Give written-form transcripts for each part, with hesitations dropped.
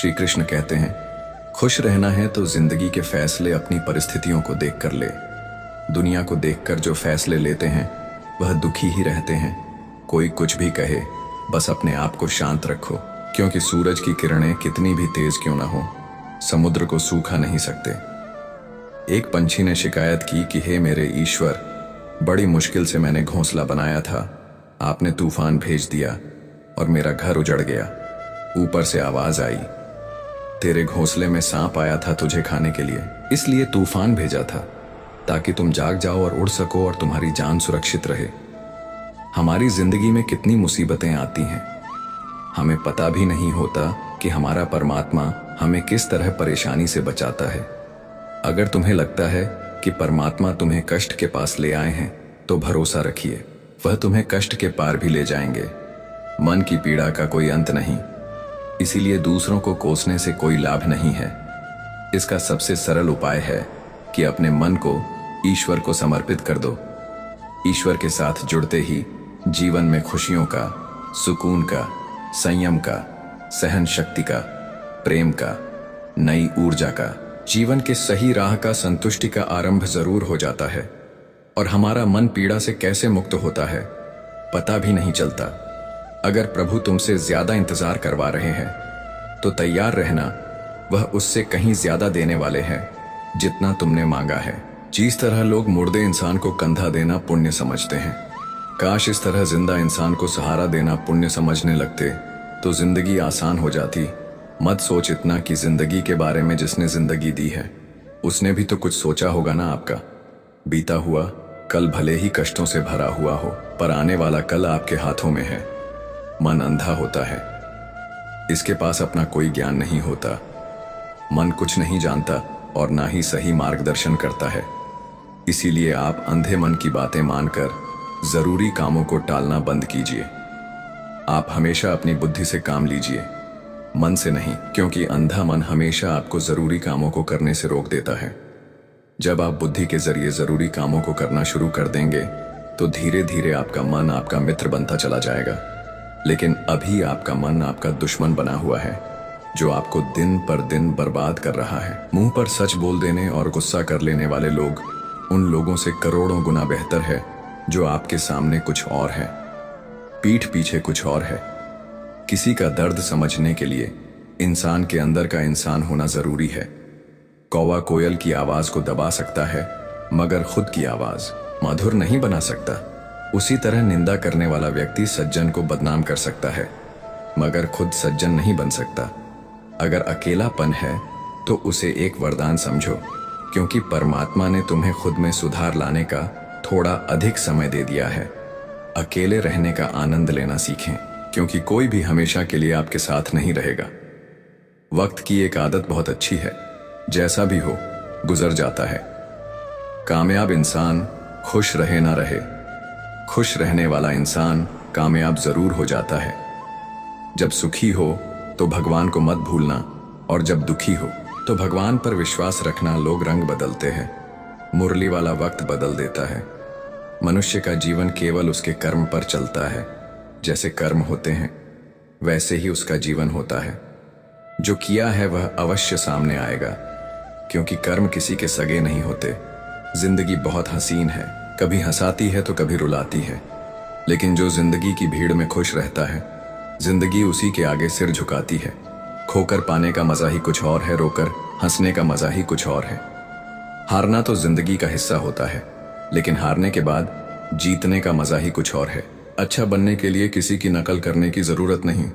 श्री कृष्ण कहते हैं, खुश रहना है तो जिंदगी के फैसले अपनी परिस्थितियों को देखकर ले। दुनिया को देखकर जो फैसले लेते हैं वह दुखी ही रहते हैं। कोई कुछ भी कहे, बस अपने आप को शांत रखो, क्योंकि सूरज की किरणें कितनी भी तेज क्यों ना हो, समुद्र को सूखा नहीं सकते। एक पंछी ने शिकायत की कि हे मेरे ईश्वर, बड़ी मुश्किल से मैंने घोंसला बनाया था, आपने तूफान भेज दिया और मेरा घर उजड़ गया। ऊपर से आवाज आई, तेरे घोंसले में सांप आया था तुझे खाने के लिए, इसलिए तूफान भेजा था ताकि तुम जाग जाओ और उड़ सको और तुम्हारी जान सुरक्षित रहे। हमारी जिंदगी में कितनी मुसीबतें आती हैं, हमें पता भी नहीं होता कि हमारा परमात्मा हमें किस तरह परेशानी से बचाता है। अगर तुम्हें लगता है कि परमात्मा तुम्हें कष्ट के पास ले आए हैं तो भरोसा रखिए, वह तुम्हें कष्ट के पार भी ले जाएंगे। मन की पीड़ा का कोई अंत नहीं, इसीलिए दूसरों को कोसने से कोई लाभ नहीं है। इसका सबसे सरल उपाय है कि अपने मन को ईश्वर को समर्पित कर दो। ईश्वर के साथ जुड़ते ही जीवन में खुशियों का, सुकून का, संयम का, सहन शक्ति का, प्रेम का, नई ऊर्जा का, जीवन के सही राह का, संतुष्टि का आरंभ जरूर हो जाता है। और हमारा मन पीड़ा से कैसे मुक्त होता है पता भी नहीं चलता। अगर प्रभु तुमसे ज्यादा इंतजार करवा रहे हैं तो तैयार रहना, वह उससे कहीं ज्यादा देने वाले हैं जितना तुमने मांगा है। जिस तरह लोग मुर्दे इंसान को कंधा देना पुण्य समझते हैं, काश इस तरह जिंदा इंसान को सहारा देना पुण्य समझने लगते तो जिंदगी आसान हो जाती। मत सोच इतना कि जिंदगी के बारे में जिसने जिंदगी दी है उसने भी तो कुछ सोचा होगा ना। आपका बीता हुआ कल भले ही कष्टों से भरा हुआ हो, पर आने वाला कल आपके हाथों में है। मन अंधा होता है, इसके पास अपना कोई ज्ञान नहीं होता। मन कुछ नहीं जानता और ना ही सही मार्गदर्शन करता है। इसीलिए आप अंधे मन की बातें मानकर जरूरी कामों को टालना बंद कीजिए। आप हमेशा अपनी बुद्धि से काम लीजिए, मन से नहीं, क्योंकि अंधा मन हमेशा आपको जरूरी कामों को करने से रोक देता है। जब आप बुद्धि के जरिए जरूरी कामों को करना शुरू कर देंगे तो धीरे धीरे आपका मन आपका मित्र बनता चला जाएगा। लेकिन अभी आपका मन आपका दुश्मन बना हुआ है, जो आपको दिन पर दिन बर्बाद कर रहा है। मुंह पर सच बोल देने और गुस्सा कर लेने वाले लोग उन लोगों से करोड़ों गुना बेहतर है जो आपके सामने कुछ और है, पीठ पीछे कुछ और है। किसी का दर्द समझने के लिए इंसान के अंदर का इंसान होना जरूरी है। कौवा कोयल की आवाज को दबा सकता है मगर खुद की आवाज मधुर नहीं बना सकता। उसी तरह निंदा करने वाला व्यक्ति सज्जन को बदनाम कर सकता है मगर खुद सज्जन नहीं बन सकता। अगर अकेलापन है तो उसे एक वरदान समझो, क्योंकि परमात्मा ने तुम्हें खुद में सुधार लाने का थोड़ा अधिक समय दे दिया है। अकेले रहने का आनंद लेना सीखें, क्योंकि कोई भी हमेशा के लिए आपके साथ नहीं रहेगा। वक्त की एक आदत बहुत अच्छी है, जैसा भी हो गुजर जाता है। कामयाब इंसान खुश रहे ना रहे, खुश रहने वाला इंसान कामयाब जरूर हो जाता है। जब सुखी हो तो भगवान को मत भूलना, और जब दुखी हो तो भगवान पर विश्वास रखना। लोग रंग बदलते हैं, मुरली वाला वक्त बदल देता है। मनुष्य का जीवन केवल उसके कर्म पर चलता है। जैसे कर्म होते हैं वैसे ही उसका जीवन होता है। जो किया है वह अवश्य सामने आएगा, क्योंकि कर्म किसी के सगे नहीं होते। जिंदगी बहुत हसीन है, कभी हंसाती है तो कभी रुलाती है, लेकिन जो जिंदगी की भीड़ में खुश रहता है, जिंदगी उसी के आगे सिर झुकाती है। खोकर पाने का मजा ही कुछ और है, रोकर हंसने का मजा ही कुछ और है। हारना तो जिंदगी का हिस्सा होता है, लेकिन हारने के बाद जीतने का मजा ही कुछ और है। अच्छा बनने के लिए किसी की नकल करने की जरूरत नहीं,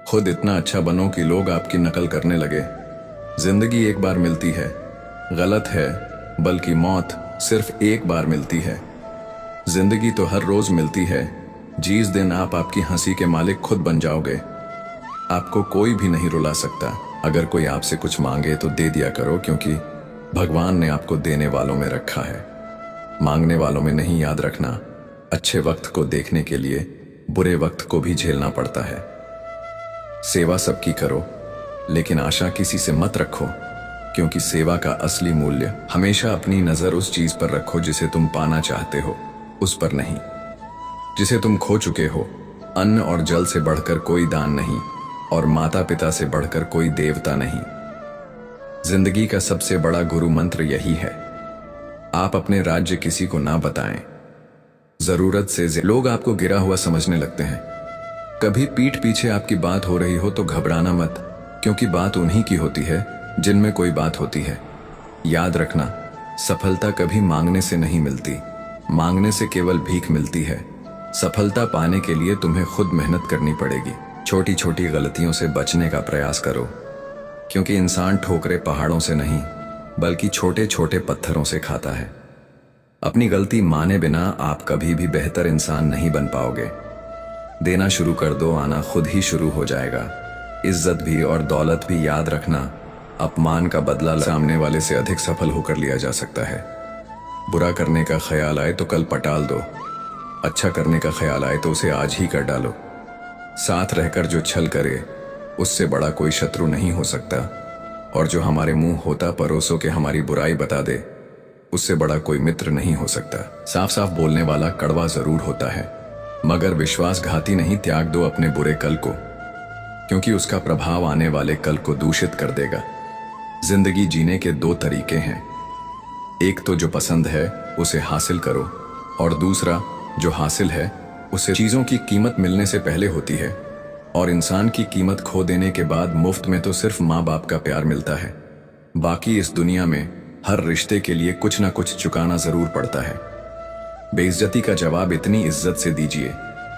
खुद इतना अच्छा बनो कि लोग आपकी नकल करने लगे। जिंदगी एक बार मिलती है, गलत है, बल्कि मौत सिर्फ एक बार मिलती है। जिंदगी तो हर रोज मिलती है। जिस दिन आप आपकी हंसी के मालिक खुद बन जाओगे, आपको कोई भी नहीं रुला सकता। अगर कोई आपसे कुछ मांगे तो दे दिया करो, क्योंकि भगवान ने आपको देने वालों में रखा है, मांगने वालों में नहीं। याद रखना, अच्छे वक्त को देखने के लिए बुरे वक्त को भी झेलना पड़ता है। सेवा सबकी करो, लेकिन आशा किसी से मत रखो, क्योंकि सेवा का असली मूल्य हमेशा अपनी नजर उस चीज पर रखो जिसे तुम पाना चाहते हो, उस पर नहीं जिसे तुम खो चुके हो। अन्न और जल से बढ़कर कोई दान नहीं, और माता पिता से बढ़कर कोई देवता नहीं। जिंदगी का सबसे बड़ा गुरु मंत्र यही है, आप अपने राज्य किसी को ना बताएं। जरूरत से लोग आपको गिरा हुआ समझने लगते हैं। कभी पीठ पीछे आपकी बात हो रही हो तो घबराना मत, क्योंकि बात उन्हीं की होती है जिनमें कोई बात होती है। याद रखना, सफलता कभी मांगने से नहीं मिलती, मांगने से केवल भीख मिलती है। सफलता पाने के लिए तुम्हें खुद मेहनत करनी पड़ेगी। छोटी छोटी गलतियों से बचने का प्रयास करो, क्योंकि इंसान ठोकरे पहाड़ों से नहीं बल्कि छोटे छोटे पत्थरों से खाता है। अपनी गलती माने बिना आप कभी भी बेहतर इंसान नहीं बन पाओगे। देना शुरू कर दो, आना खुद ही शुरू हो जाएगा। इज्जत भी और दौलत भी याद रखना, अपमान का बदला सामने वाले से अधिक सफल होकर लिया जा सकता है। बुरा करने का ख्याल आए तो कल पटाल दो, अच्छा करने का ख्याल आए तो उसे आज ही कर डालो। साथ रहकर जो छल करे उससे बड़ा कोई शत्रु नहीं हो सकता, और जो हमारे मुंह होता परोसों के हमारी बुराई बता दे उससे बड़ा कोई मित्र नहीं हो सकता। साफ साफ बोलने वाला कड़वा जरूर होता है, मगर विश्वासघाती नहीं। त्याग दो अपने बुरे कल को, क्योंकि उसका प्रभाव आने वाले कल को दूषित कर देगा। जिंदगी जीने के दो तरीके हैं, एक तो जो पसंद है उसे हासिल करो, और दूसरा जो हासिल है उसे। चीजों की कीमत मिलने से पहले होती है, और इंसान की कीमत खो देने के बाद मुफ्त में तो सिर्फ माँ बाप का प्यार मिलता है। बाकी इस दुनिया में हर रिश्ते के लिए कुछ ना कुछ चुकाना जरूर पड़ता है। बेइज्जती का जवाब इतनी इज्जत से दीजिए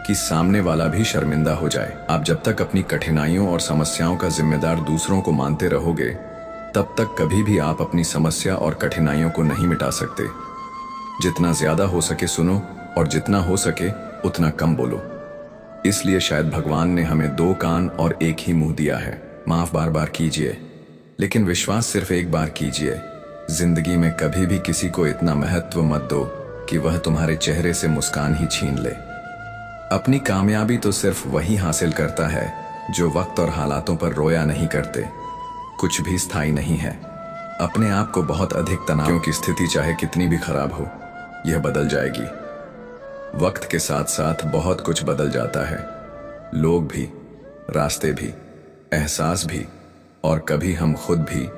कि सामने वाला भी शर्मिंदा हो जाए। आप जब तक अपनी कठिनाइयों और समस्याओं का जिम्मेदार दूसरों को मानते रहोगे, तब तक कभी भी आप अपनी समस्या और कठिनाइयों को नहीं मिटा सकते। जितना ज्यादा हो सके सुनो, और जितना हो सके उतना कम बोलो। इसलिए शायद भगवान ने हमें दो कान और एक ही मुंह दिया है। माफ बार बार कीजिए, लेकिन विश्वास सिर्फ एक बार कीजिए। जिंदगी में कभी भी किसी को इतना महत्व मत दो कि वह तुम्हारे चेहरे से मुस्कान ही छीन ले। अपनी कामयाबी तो सिर्फ वही हासिल करता है जो वक्त और हालातों पर रोया नहीं करते। कुछ भी स्थायी नहीं है। अपने आप को बहुत अधिक तनाव, क्योंकि स्थिति चाहे कितनी भी खराब हो, यह बदल जाएगी। वक्त के साथ साथ बहुत कुछ बदल जाता है, लोग भी, रास्ते भी, एहसास भी, और कभी हम खुद भी।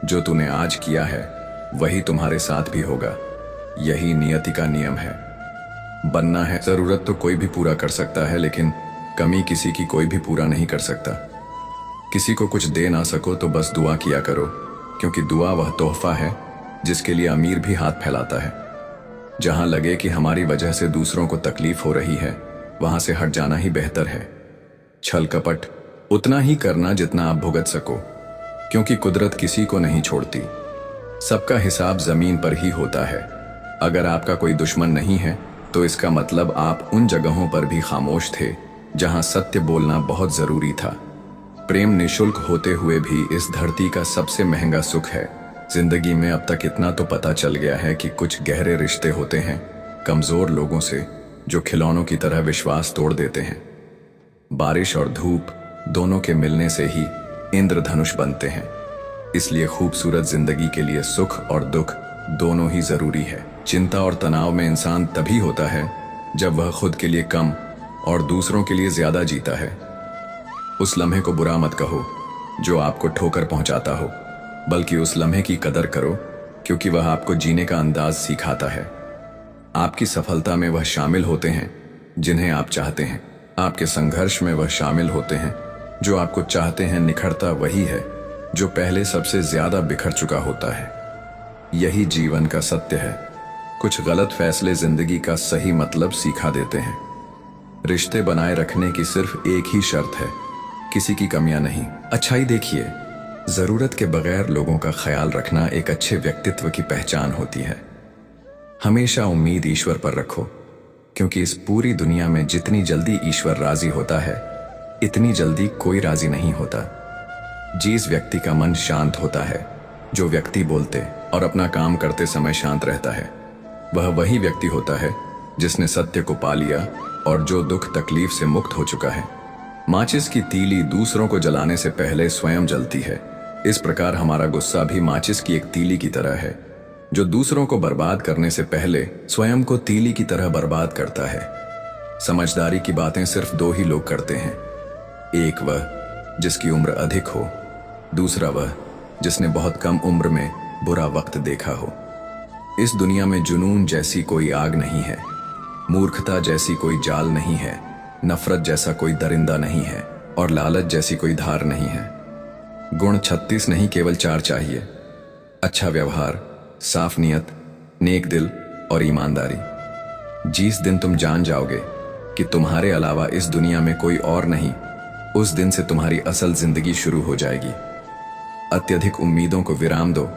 जो तूने आज किया है वही तुम्हारे साथ भी होगा। यही नियति का नियम है। बनना है, जरूरत तो कोई भी पूरा कर सकता है, लेकिन कमी किसी की कोई भी पूरा नहीं कर सकता। किसी को कुछ दे ना सको तो बस दुआ किया करो, क्योंकि दुआ वह तोहफा है जिसके लिए अमीर भी हाथ फैलाता है। जहां लगे कि हमारी वजह से दूसरों को तकलीफ हो रही है, वहां से हट जाना ही बेहतर है। छल कपट उतना ही करना जितना आप भुगत सको, क्योंकि कुदरत किसी को नहीं छोड़ती। सबका हिसाब जमीन पर ही होता है। अगर आपका कोई दुश्मन नहीं है तो इसका मतलब आप उन जगहों पर भी खामोश थे जहां सत्य बोलना बहुत जरूरी था। प्रेम निशुल्क होते हुए भी इस धरती का सबसे महंगा सुख है। जिंदगी में अब तक इतना तो पता चल गया है कि कुछ गहरे रिश्ते होते हैं कमजोर लोगों से, जो खिलौनों की तरह विश्वास तोड़ देते हैं। बारिश और धूप दोनों के मिलने से ही इंद्रधनुष बनते हैं। इसलिए खूबसूरत जिंदगी के लिए सुख और दुख दोनों ही जरूरी है। चिंता और तनाव में इंसान तभी होता है जब वह खुद के लिए कम और दूसरों के लिए ज्यादा जीता है। उस लम्हे को बुरा मत कहो जो आपको ठोकर पहुंचाता हो, बल्कि उस लम्हे की कदर करो, क्योंकि वह आपको जीने का अंदाज सिखाता है। आपकी सफलता में वह शामिल होते हैं जिन्हें आप चाहते हैं। आपके संघर्ष में वह शामिल होते हैं जो आपको चाहते हैं। निखरता वही है जो पहले सबसे ज्यादा बिखर चुका होता है। यही जीवन का सत्य है। कुछ गलत फैसले जिंदगी का सही मतलब सिखा देते हैं। रिश्ते बनाए रखने की सिर्फ एक ही शर्त है, किसी की कमियां नहीं। अच्छाई देखिए, जरूरत के बगैर लोगों का ख्याल रखना एक अच्छे व्यक्तित्व की पहचान होती है। हमेशा उम्मीद ईश्वर पर रखो, क्योंकि इस पूरी दुनिया में जितनी जल्दी ईश्वर राजी होता है, इतनी जल्दी कोई राजी नहीं होता। जिस व्यक्ति का मन शांत होता है, जो व्यक्ति बोलते और अपना काम करते समय शांत रहता है, वह वही व्यक्ति होता है जिसने सत्य को पा लिया और जो दुख तकलीफ से मुक्त हो चुका है। माचिस की तीली दूसरों को जलाने से पहले स्वयं जलती है। इस प्रकार हमारा गुस्सा भी माचिस की एक तीली की तरह है, जो दूसरों को बर्बाद करने से पहले स्वयं को तीली की तरह बर्बाद करता है। समझदारी की बातें सिर्फ दो ही लोग करते हैं, एक वह जिसकी उम्र अधिक हो, दूसरा वह जिसने बहुत कम उम्र में बुरा वक्त देखा हो। इस दुनिया में जुनून जैसी कोई आग नहीं है, मूर्खता जैसी कोई जाल नहीं है, नफरत जैसा कोई दरिंदा नहीं है और लालच जैसी कोई धार नहीं है। गुण 36 नहीं, केवल 4 चाहिए। अच्छा व्यवहार, साफ नियत, नेक दिल और ईमानदारी। जिस दिन तुम जान जाओगे कि तुम्हारे अलावा इस दुनिया में कोई और नहीं, उस दिन से तुम्हारी असल जिंदगी शुरू हो जाएगी। अत्यधिक उम्मीदों को विराम दो,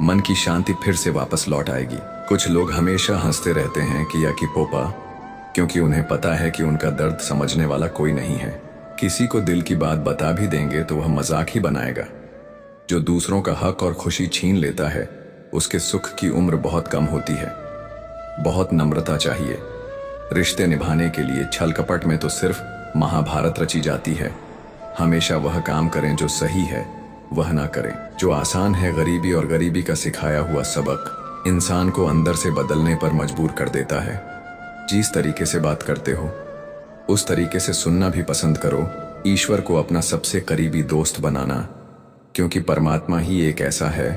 मन की शांति फिर से वापस लौट आएगी। कुछ लोग हमेशा हंसते रहते हैं कि या कि पोपा, क्योंकि उन्हें पता है कि उनका दर्द समझने वाला कोई नहीं है। किसी को दिल की बात बता भी देंगे तो वह मजाक ही बनाएगा। जो दूसरों का हक और खुशी छीन लेता है, उसके सुख की उम्र बहुत कम होती है। बहुत नम्रता चाहिए। रिश्ते निभाने के लिए छल कपट में तो सिर्फ महाभारत रची जाती है। हमेशा वह काम करें जो सही है, वह ना करें जो आसान है। गरीबी और गरीबी का सिखाया हुआ सबक इंसान को अंदर से बदलने पर मजबूर कर देता है। जिस तरीके से बात करते हो, उस तरीके से सुनना भी पसंद करो। ईश्वर को अपना सबसे करीबी दोस्त बनाना, क्योंकि परमात्मा ही एक ऐसा है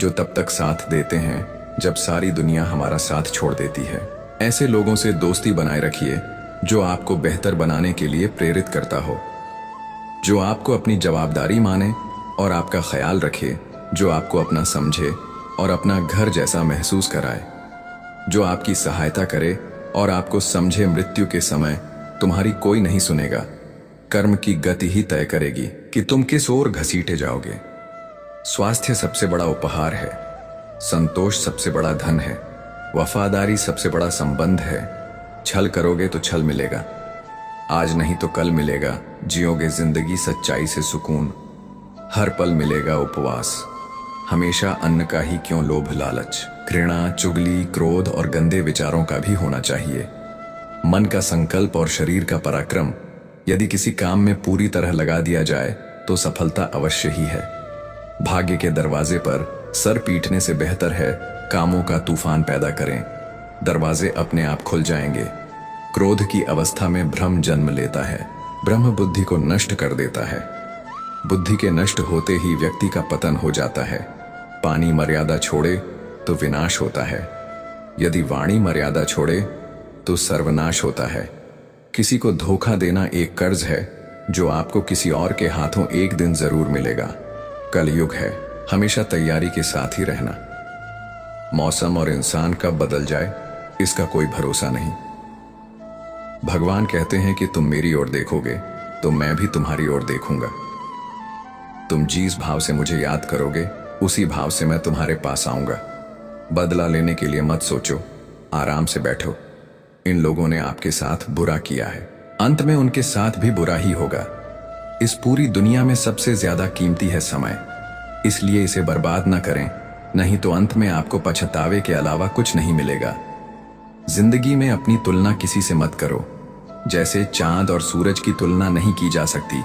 जो तब तक साथ देते हैं जब सारी दुनिया हमारा साथ छोड़ देती है। ऐसे लोगों से दोस्ती बनाए रखिए जो आपको बेहतर बनाने के लिए प्रेरित करता हो, जो आपको अपनी जवाबदारी माने और आपका ख्याल रखे, जो आपको अपना समझे और अपना घर जैसा महसूस कराए, जो आपकी सहायता करे और आपको समझे। मृत्यु के समय तुम्हारी कोई नहीं सुनेगा। कर्म की गति ही तय करेगी कि तुम किस ओर घसीटे जाओगे। स्वास्थ्य सबसे बड़ा उपहार है, संतोष सबसे बड़ा धन है, वफादारी सबसे बड़ा संबंध है। छल करोगे तो छल मिलेगा, आज नहीं तो कल मिलेगा। जियोगे जिंदगी सच्चाई से सुकून, हर पल मिलेगा उपवास। हमेशा अन्न का ही क्यों लोभ लालच, घृणा, चुगली, क्रोध और गंदे विचारों का भी होना चाहिए। मन का संकल्प और शरीर का पराक्रम यदि किसी काम में पूरी तरह लगा दिया जाए तो सफलता अवश्य ही है। भाग्य के दरवाजे पर सर पीटने से बेहतर है कामों का तूफान पैदा करें। दरवाजे अपने आप खुल जाएंगे। क्रोध की अवस्था में भ्रम जन्म लेता है, ब्रह्म बुद्धि को नष्ट कर देता है। बुद्धि के नष्ट होते ही व्यक्ति का पतन हो जाता है। पानी मर्यादा छोड़े तो विनाश होता है, यदि वाणी मर्यादा छोड़े तो सर्वनाश होता है। किसी को धोखा देना एक कर्ज है जो आपको किसी और के हाथों एक दिन जरूर मिलेगा। कलयुग है, हमेशा तैयारी के साथ ही रहना। मौसम और इंसान कब बदल जाए इसका कोई भरोसा नहीं। भगवान कहते हैं कि तुम मेरी ओर देखोगे तो मैं भी तुम्हारी ओर देखूंगा। तुम जिस भाव से मुझे याद करोगे उसी भाव से मैं तुम्हारे पास आऊंगा। बदला लेने के लिए मत सोचो, आराम से बैठो। इन लोगों ने आपके साथ बुरा किया है, अंत में उनके साथ भी बुरा ही होगा। इस पूरी दुनिया में सबसे ज्यादा कीमती है समय, इसलिए इसे बर्बाद ना करें, नहीं तो अंत में आपको पछतावे के अलावा कुछ नहीं मिलेगा। जिंदगी में अपनी तुलना किसी से मत करो। जैसे चांद और सूरज की तुलना नहीं की जा सकती,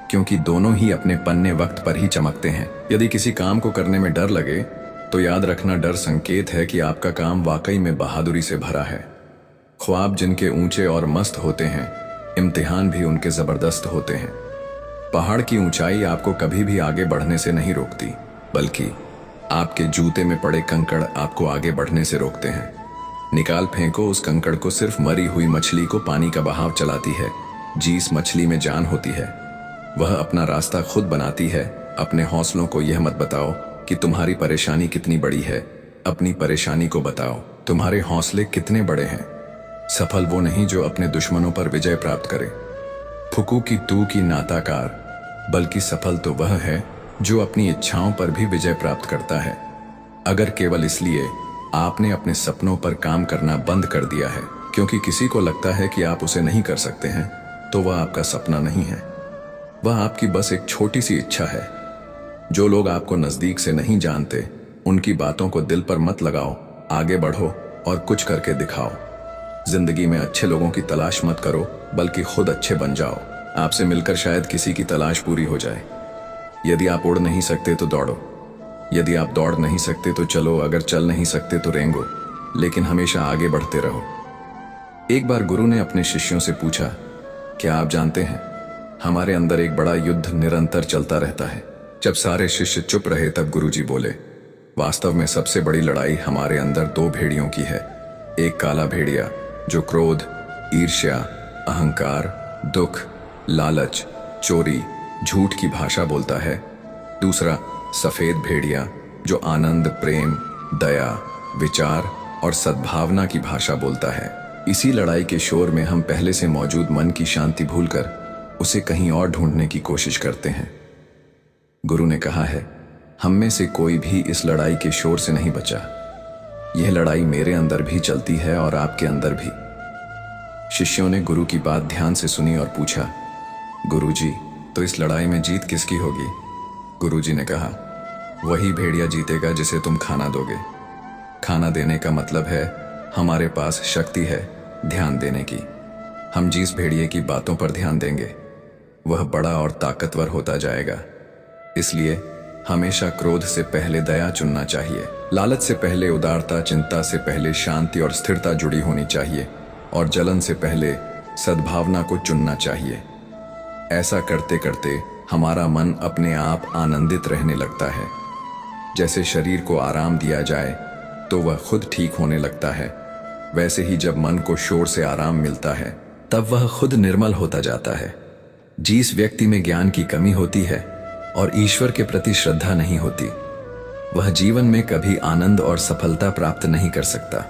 क्योंकि दोनों ही अपने पन्ने वक्त पर ही चमकते हैं। यदि किसी काम को करने में डर लगे तो याद रखना, डर संकेत है कि आपका काम वाकई में बहादुरी से भरा है। ख्वाब जिनके ऊंचे और मस्त होते हैं, इम्तिहान भी उनके जबरदस्त होते हैं। पहाड़ की ऊंचाई आपको कभी भी आगे बढ़ने से नहीं रोकती, बल्कि आपके जूते में पड़े कंकड़ आपको आगे बढ़ने से रोकते हैं। निकाल फेंको उस कंकड़ को, सिर्फ मरी हुई मछली को पानी का बहाव चलाती है। जिस मछली में जान होती है वह अपना रास्ता खुद बनाती है। अपने हौसलों को यह मत बताओ कि तुम्हारी परेशानी कितनी बड़ी है, अपनी परेशानी को बताओ तुम्हारे हौसले कितने बड़े हैं। सफल वो नहीं जो अपने दुश्मनों पर विजय प्राप्त करे, फुकू की तू की नाताकार, बल्कि सफल तो वह है जो अपनी इच्छाओं पर भी विजय प्राप्त करता है। अगर केवल इसलिए आपने अपने सपनों पर काम करना बंद कर दिया है क्योंकि किसी को लगता है कि आप उसे नहीं कर सकते हैं, तो वह आपका सपना नहीं है, वह आपकी बस एक छोटी सी इच्छा है। जो लोग आपको नजदीक से नहीं जानते, उनकी बातों को दिल पर मत लगाओ, आगे बढ़ो और कुछ करके दिखाओ। जिंदगी में अच्छे लोगों की तलाश मत करो, बल्कि खुद अच्छे बन जाओ। आपसे मिलकर शायद किसी की तलाश पूरी हो जाए। यदि आप उड़ नहीं सकते तो दौड़ो, यदि आप दौड़ नहीं सकते तो चलो, अगर चल नहीं सकते तो रेंगो, लेकिन हमेशा आगे बढ़ते रहो। एक बार गुरु ने अपने शिष्यों से पूछा, क्या आप जानते हैं हमारे अंदर एक बड़ा युद्ध निरंतर चलता रहता है। जब सारे शिष्य चुप रहे तब गुरुजी बोले, वास्तव में सबसे बड़ी लड़ाई हमारे अंदर दो भेड़ियों की है। एक काला भेड़िया जो क्रोध, ईर्ष्या, अहंकार, दुख, लालच, चोरी, झूठ की भाषा बोलता है। दूसरा सफेद भेड़िया जो आनंद, प्रेम, दया, विचार और सद्भावना की भाषा बोलता है। इसी लड़ाई के शोर में हम पहले से मौजूद मन की शांति भूलकर उसे कहीं और ढूंढने की कोशिश करते हैं। गुरु ने कहा है, हम में से कोई भी इस लड़ाई के शोर से नहीं बचा। यह लड़ाई मेरे अंदर भी चलती है और आपके अंदर भी। शिष्यों ने गुरु की बात ध्यान से सुनी और पूछा, गुरुजी, तो इस लड़ाई में जीत किसकी होगी? गुरुजी ने कहा, वही भेड़िया जीतेगा जिसे तुम खाना दोगे। खाना देने का मतलब है हमारे पास शक्ति है ध्यान देने की। हम जिस भेड़िए की बातों पर ध्यान देंगे वह बड़ा और ताकतवर होता जाएगा। इसलिए हमेशा क्रोध से पहले दया चुनना चाहिए, लालच से पहले उदारता, चिंता से पहले शांति और स्थिरता जुड़ी होनी चाहिए और जलन से पहले सद्भावना को चुनना चाहिए। ऐसा करते करते हमारा मन अपने आप आनंदित रहने लगता है। जैसे शरीर को आराम दिया जाए तो वह खुद ठीक होने लगता है, वैसे ही जब मन को शोर से आराम मिलता है तब वह खुद निर्मल होता जाता है। जिस व्यक्ति में ज्ञान की कमी होती है और ईश्वर के प्रति श्रद्धा नहीं होती, वह जीवन में कभी आनंद और सफलता प्राप्त नहीं कर सकता।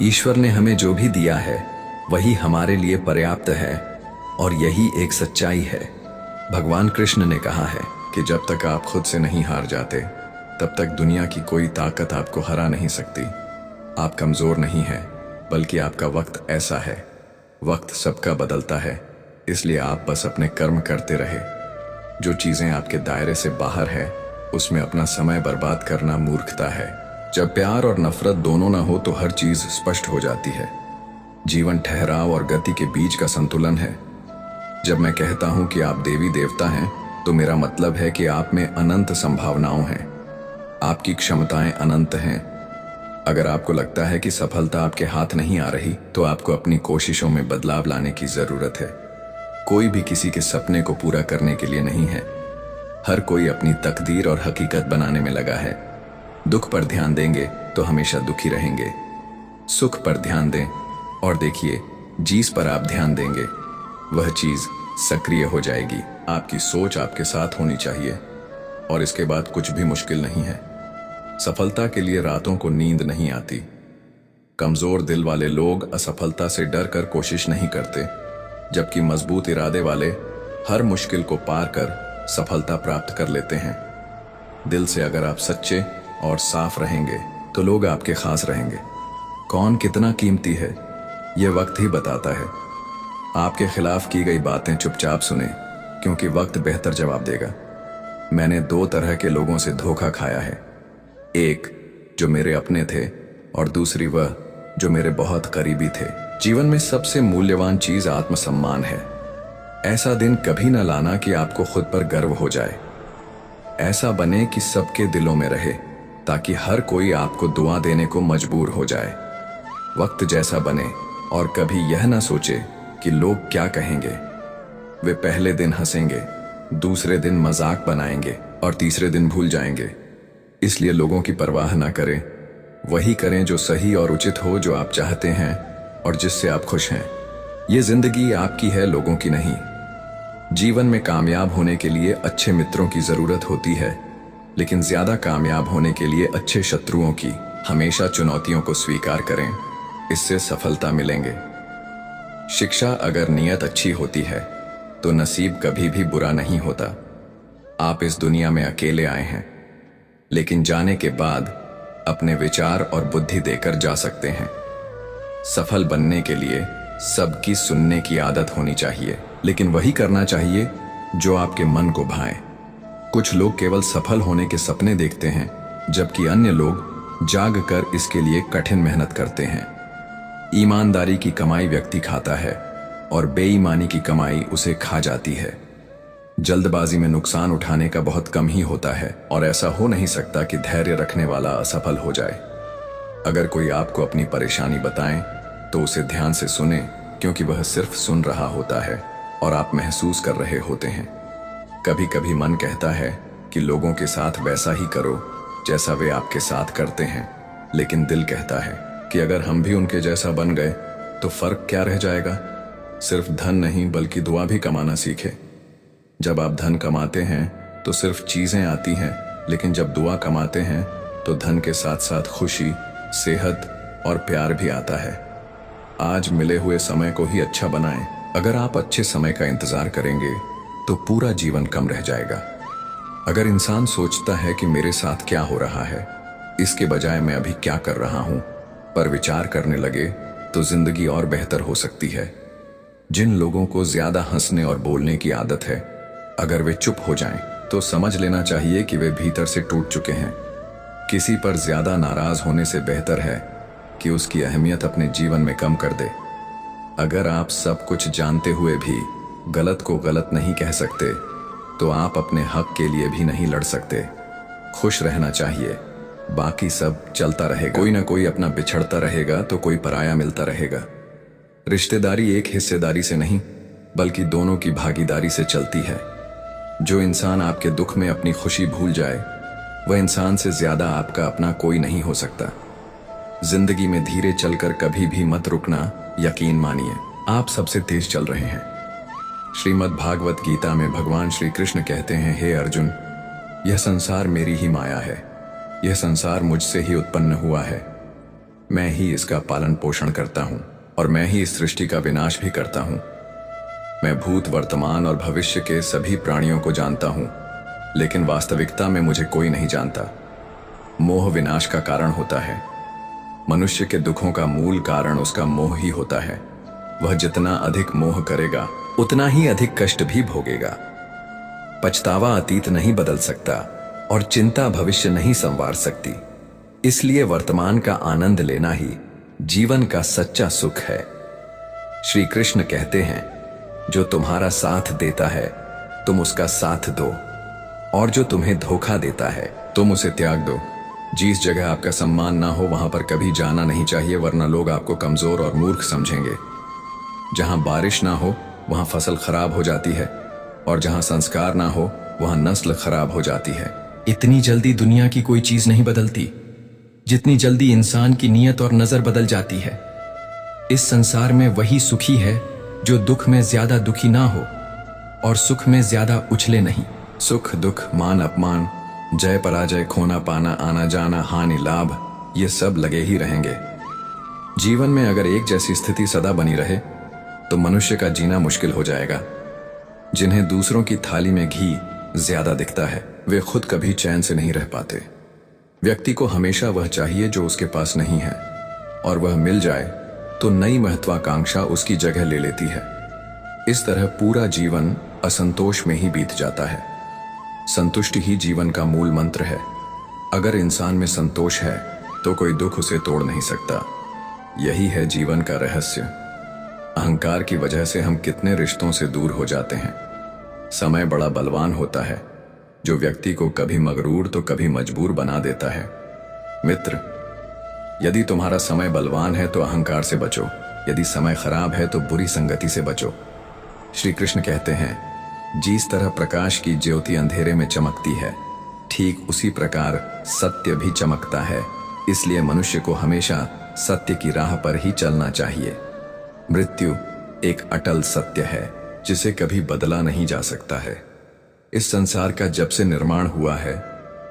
ईश्वर ने हमें जो भी दिया है वही हमारे लिए पर्याप्त है और यही एक सच्चाई है। भगवान कृष्ण ने कहा है कि जब तक आप खुद से नहीं हार जाते तब तक दुनिया की कोई ताकत आपको हरा नहीं सकती। आप कमजोर नहीं हैं, बल्कि आपका वक्त ऐसा है। वक्त सबका बदलता है, इसलिए आप बस अपने कर्म करते रहे। जो चीजें आपके दायरे से बाहर है उसमें अपना समय बर्बाद करना मूर्खता है। जब प्यार और नफरत दोनों ना हो तो हर चीज स्पष्ट हो जाती है। जीवन ठहराव और गति के बीच का संतुलन है। जब मैं कहता हूं कि आप देवी देवता हैं तो मेरा मतलब है कि आप में अनंत संभावनाओं हैं। आपकी क्षमताएं अनंत हैं। अगर आपको लगता है कि सफलता आपके हाथ नहीं आ रही तो आपको अपनी कोशिशों में बदलाव लाने की जरूरत है। कोई भी किसी के सपने को पूरा करने के लिए नहीं है। हर कोई अपनी तकदीर और हकीकत बनाने में लगा है। दुख पर ध्यान देंगे तो हमेशा दुखी रहेंगे। सुख पर ध्यान दें और देखिए, जिस पर आप ध्यान देंगे वह चीज सक्रिय हो जाएगी। आपकी सोच आपके साथ होनी चाहिए और इसके बाद कुछ भी मुश्किल नहीं है। सफलता के लिए रातों को नींद नहीं आती। कमजोर दिल वाले लोग असफलता से डर कर कोशिश नहीं करते, जबकि मजबूत इरादे वाले हर मुश्किल को पार कर सफलता प्राप्त कर लेते हैं। दिल से अगर आप सच्चे और साफ रहेंगे तो लोग आपके खास रहेंगे। कौन कितना कीमती है यह वक्त ही बताता है। आपके खिलाफ की गई बातें चुपचाप सुने, क्योंकि वक्त बेहतर जवाब देगा। मैंने दो तरह के लोगों से धोखा खाया है, एक जो मेरे अपने थे और दूसरी वह जो मेरे बहुत करीबी थे। जीवन में सबसे मूल्यवान चीज आत्मसम्मान है। ऐसा दिन कभी न लाना कि आपको खुद पर गर्व हो जाए। ऐसा बने कि सबके दिलों में रहे, ताकि हर कोई आपको दुआ देने को मजबूर हो जाए। वक्त जैसा बने और कभी यह ना सोचे कि लोग क्या कहेंगे। वे पहले दिन हंसेंगे, दूसरे दिन मजाक बनाएंगे और तीसरे दिन भूल जाएंगे। इसलिए लोगों की परवाह ना करें, वही करें जो सही और उचित हो, जो आप चाहते हैं और जिससे आप खुश हैं। ये जिंदगी आपकी है, लोगों की नहीं। जीवन में कामयाब होने के लिए अच्छे मित्रों की जरूरत होती है, लेकिन ज्यादा कामयाब होने के लिए अच्छे शत्रुओं की। हमेशा चुनौतियों को स्वीकार करें, इससे सफलता मिलेंगे। शिक्षा अगर नियत अच्छी होती है तो नसीब कभी भी बुरा नहीं होता। आप इस दुनिया में अकेले आए हैं, लेकिन जाने के बाद अपने विचार और बुद्धि देकर जा सकते हैं। सफल बनने के लिए सबकी सुनने की आदत होनी चाहिए, लेकिन वही करना चाहिए जो आपके मन को भाए। कुछ लोग केवल सफल होने के सपने देखते हैं, जबकि अन्य लोग जाग कर इसके लिए कठिन मेहनत करते हैं। ईमानदारी की कमाई व्यक्ति खाता है और बेईमानी की कमाई उसे खा जाती है। जल्दबाजी में नुकसान उठाने का बहुत कम ही होता है और ऐसा हो नहीं सकता कि धैर्य रखने वाला असफल हो जाए। अगर कोई आपको अपनी परेशानी बताए तो उसे ध्यान से सुने, क्योंकि वह सिर्फ सुन रहा होता है, और आप महसूस कर रहे होते हैं। कभी कभी मन कहता है कि लोगों के साथ वैसा ही करो जैसा वे आपके साथ करते हैं, लेकिन दिल कहता है कि अगर हम भी उनके जैसा बन गए तो फर्क क्या रह जाएगा। सिर्फ धन नहीं बल्कि दुआ भी कमाना सीखे। जब आप धन कमाते हैं तो सिर्फ चीजें आती हैं, लेकिन जब दुआ कमाते हैं तो धन के साथ साथ खुशी, सेहत और प्यार भी आता है। आज मिले हुए समय को ही अच्छा बनाएं। अगर आप अच्छे समय का इंतजार करेंगे तो पूरा जीवन कम रह जाएगा। अगर इंसान सोचता है कि मेरे साथ क्या हो रहा है, इसके बजाय मैं अभी क्या कर रहा हूं, पर विचार करने लगे तो जिंदगी और बेहतर हो सकती है। जिन लोगों को ज्यादा हंसने और बोलने की आदत है, अगर वे चुप हो जाएं तो समझ लेना चाहिए कि वे भीतर से टूट चुके हैं। किसी पर ज्यादा नाराज होने से बेहतर है कि उसकी अहमियत अपने जीवन में कम कर दे। अगर आप सब कुछ जानते हुए भी गलत को गलत नहीं कह सकते तो आप अपने हक के लिए भी नहीं लड़ सकते। खुश रहना चाहिए, बाकी सब चलता रहेगा। कोई ना कोई अपना बिछड़ता रहेगा तो कोई पराया मिलता रहेगा। रिश्तेदारी एक हिस्सेदारी से नहीं बल्कि दोनों की भागीदारी से चलती है। जो इंसान आपके दुख में अपनी खुशी भूल जाए, वह इंसान से ज्यादा आपका अपना कोई नहीं हो सकता। जिंदगी में धीरे चलकर कभी भी मत रुकना, यकीन मानिए आप सबसे तेज चल रहे हैं। श्रीमद् भागवत गीता में भगवान श्री कृष्ण कहते हैं, हे अर्जुन, यह संसार मेरी ही माया है। यह संसार मुझसे ही उत्पन्न हुआ है। मैं ही इसका पालन पोषण करता हूं और मैं ही इस सृष्टि का विनाश भी करता हूं। मैं भूत, वर्तमान और भविष्य के सभी प्राणियों को जानता हूं, लेकिन वास्तविकता में मुझे कोई नहीं जानता। मोह विनाश का कारण होता है। मनुष्य के दुखों का मूल कारण उसका मोह ही होता है। वह जितना अधिक मोह करेगा उतना ही अधिक कष्ट भी भोगेगा। पछतावा अतीत नहीं बदल सकता और चिंता भविष्य नहीं संवार सकती। इसलिए वर्तमान का आनंद लेना ही जीवन का सच्चा सुख है। श्री कृष्ण कहते हैं, जो तुम्हारा साथ देता है तुम उसका साथ दो, और जो तुम्हें धोखा देता है तुम उसे त्याग दो। जिस जगह आपका सम्मान ना हो वहां पर कभी जाना नहीं चाहिए, वरना लोग आपको कमजोर और मूर्ख समझेंगे। जहां बारिश ना हो वहां फसल खराब हो जाती है, और जहां संस्कार ना हो वहां नस्ल खराब हो जाती है। इतनी जल्दी दुनिया की कोई चीज नहीं बदलती जितनी जल्दी इंसान की नीयत और नजर बदल जाती है। इस संसार में वही सुखी है जो दुख में ज्यादा दुखी ना हो और सुख में ज्यादा उछले नहीं। सुख दुख, मान अपमान, जय पराजय, खोना पाना, आना जाना, हानि लाभ, ये सब लगे ही रहेंगे। जीवन में अगर एक जैसी स्थिति सदा बनी रहे तो मनुष्य का जीना मुश्किल हो जाएगा। जिन्हें दूसरों की थाली में घी ज्यादा दिखता है, वे खुद कभी चैन से नहीं रह पाते। व्यक्ति को हमेशा वह चाहिए जो उसके पास नहीं है, और वह मिल जाए तो नई महत्वाकांक्षा उसकी जगह ले लेती है। इस तरह पूरा जीवन असंतोष में ही बीत जाता है। संतुष्टि ही जीवन का मूल मंत्र है। अगर इंसान में संतोष है तो कोई दुख उसे तोड़ नहीं सकता। यही है जीवन का रहस्य। अहंकार की वजह से हम कितने रिश्तों से दूर हो जाते हैं। समय बड़ा बलवान होता है, जो व्यक्ति को कभी मगरूर तो कभी मजबूर बना देता है। मित्र, यदि तुम्हारा समय बलवान है तो अहंकार से बचो, यदि समय खराब है तो बुरी संगति से बचो। श्री कृष्ण कहते हैं, जिस तरह प्रकाश की ज्योति अंधेरे में चमकती है, ठीक उसी प्रकार सत्य भी चमकता है। इसलिए मनुष्य को हमेशा सत्य की राह पर ही चलना चाहिए। मृत्यु एक अटल सत्य है जिसे कभी बदला नहीं जा सकता है। इस संसार का जब से निर्माण हुआ है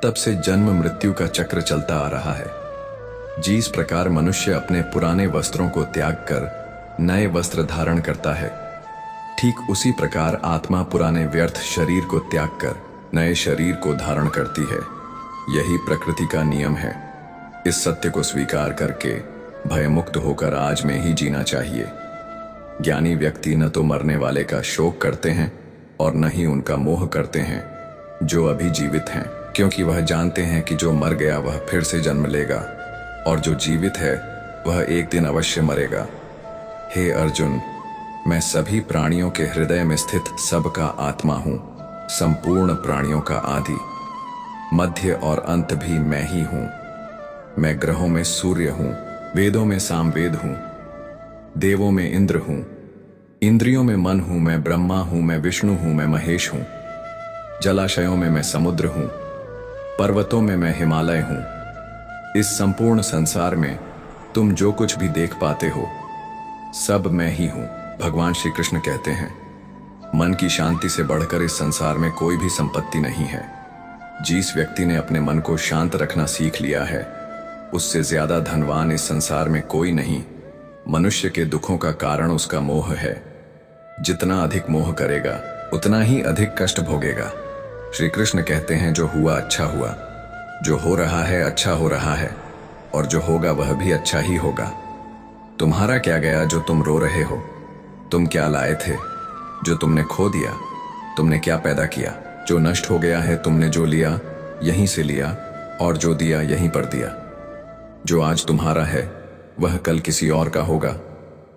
तब से जन्म मृत्यु का चक्र चलता आ रहा है। जिस प्रकार मनुष्य अपने पुराने वस्त्रों को त्याग कर नए वस्त्र धारण करता है, ठीक उसी प्रकार आत्मा पुराने व्यर्थ शरीर को त्याग कर नए शरीर को धारण करती है। यही प्रकृति का नियम है। इस सत्य को स्वीकार करके भयमुक्त होकर आज में ही जीना चाहिए। ज्ञानी व्यक्ति न तो मरने वाले का शोक करते हैं और न ही उनका मोह करते हैं जो अभी जीवित हैं, क्योंकि वह जानते हैं कि जो मर गया वह फिर से जन्म लेगा और जो जीवित है वह एक दिन अवश्य मरेगा। हे अर्जुन, मैं सभी प्राणियों के हृदय में स्थित सबका आत्मा हूं, संपूर्ण प्राणियों का आदि, मध्य और अंत भी मैं ही हूं। मैं ग्रहों में सूर्य हूं, वेदों में सामवेद हूं, देवों में इंद्र हूं, इंद्रियों में मन हूं, मैं ब्रह्मा हूं, मैं विष्णु हूं, मैं महेश हूं। जलाशयों में मैं समुद्र हूं, पर्वतों में मैं हिमालय हूं। इस संपूर्ण संसार में तुम जो कुछ भी देख पाते हो सब मैं ही हूं। भगवान श्री कृष्ण कहते हैं, मन की शांति से बढ़कर इस संसार में कोई भी संपत्ति नहीं है। जिस व्यक्ति ने अपने मन को शांत रखना सीख लिया है, उससे ज्यादा धनवान इस संसार में कोई नहीं। मनुष्य के दुखों का कारण उसका मोह है। जितना अधिक मोह करेगा उतना ही अधिक कष्ट भोगेगा। श्री कृष्ण कहते हैं, जो हुआ अच्छा हुआ, जो हो रहा है अच्छा हो रहा है, और जो होगा वह भी अच्छा ही होगा। तुम्हारा क्या गया जो तुम रो रहे हो? तुम क्या लाए थे जो तुमने खो दिया? तुमने क्या पैदा किया जो नष्ट हो गया है? तुमने जो लिया यहीं से लिया, और जो दिया यहीं पर दिया। जो आज तुम्हारा है वह कल किसी और का होगा,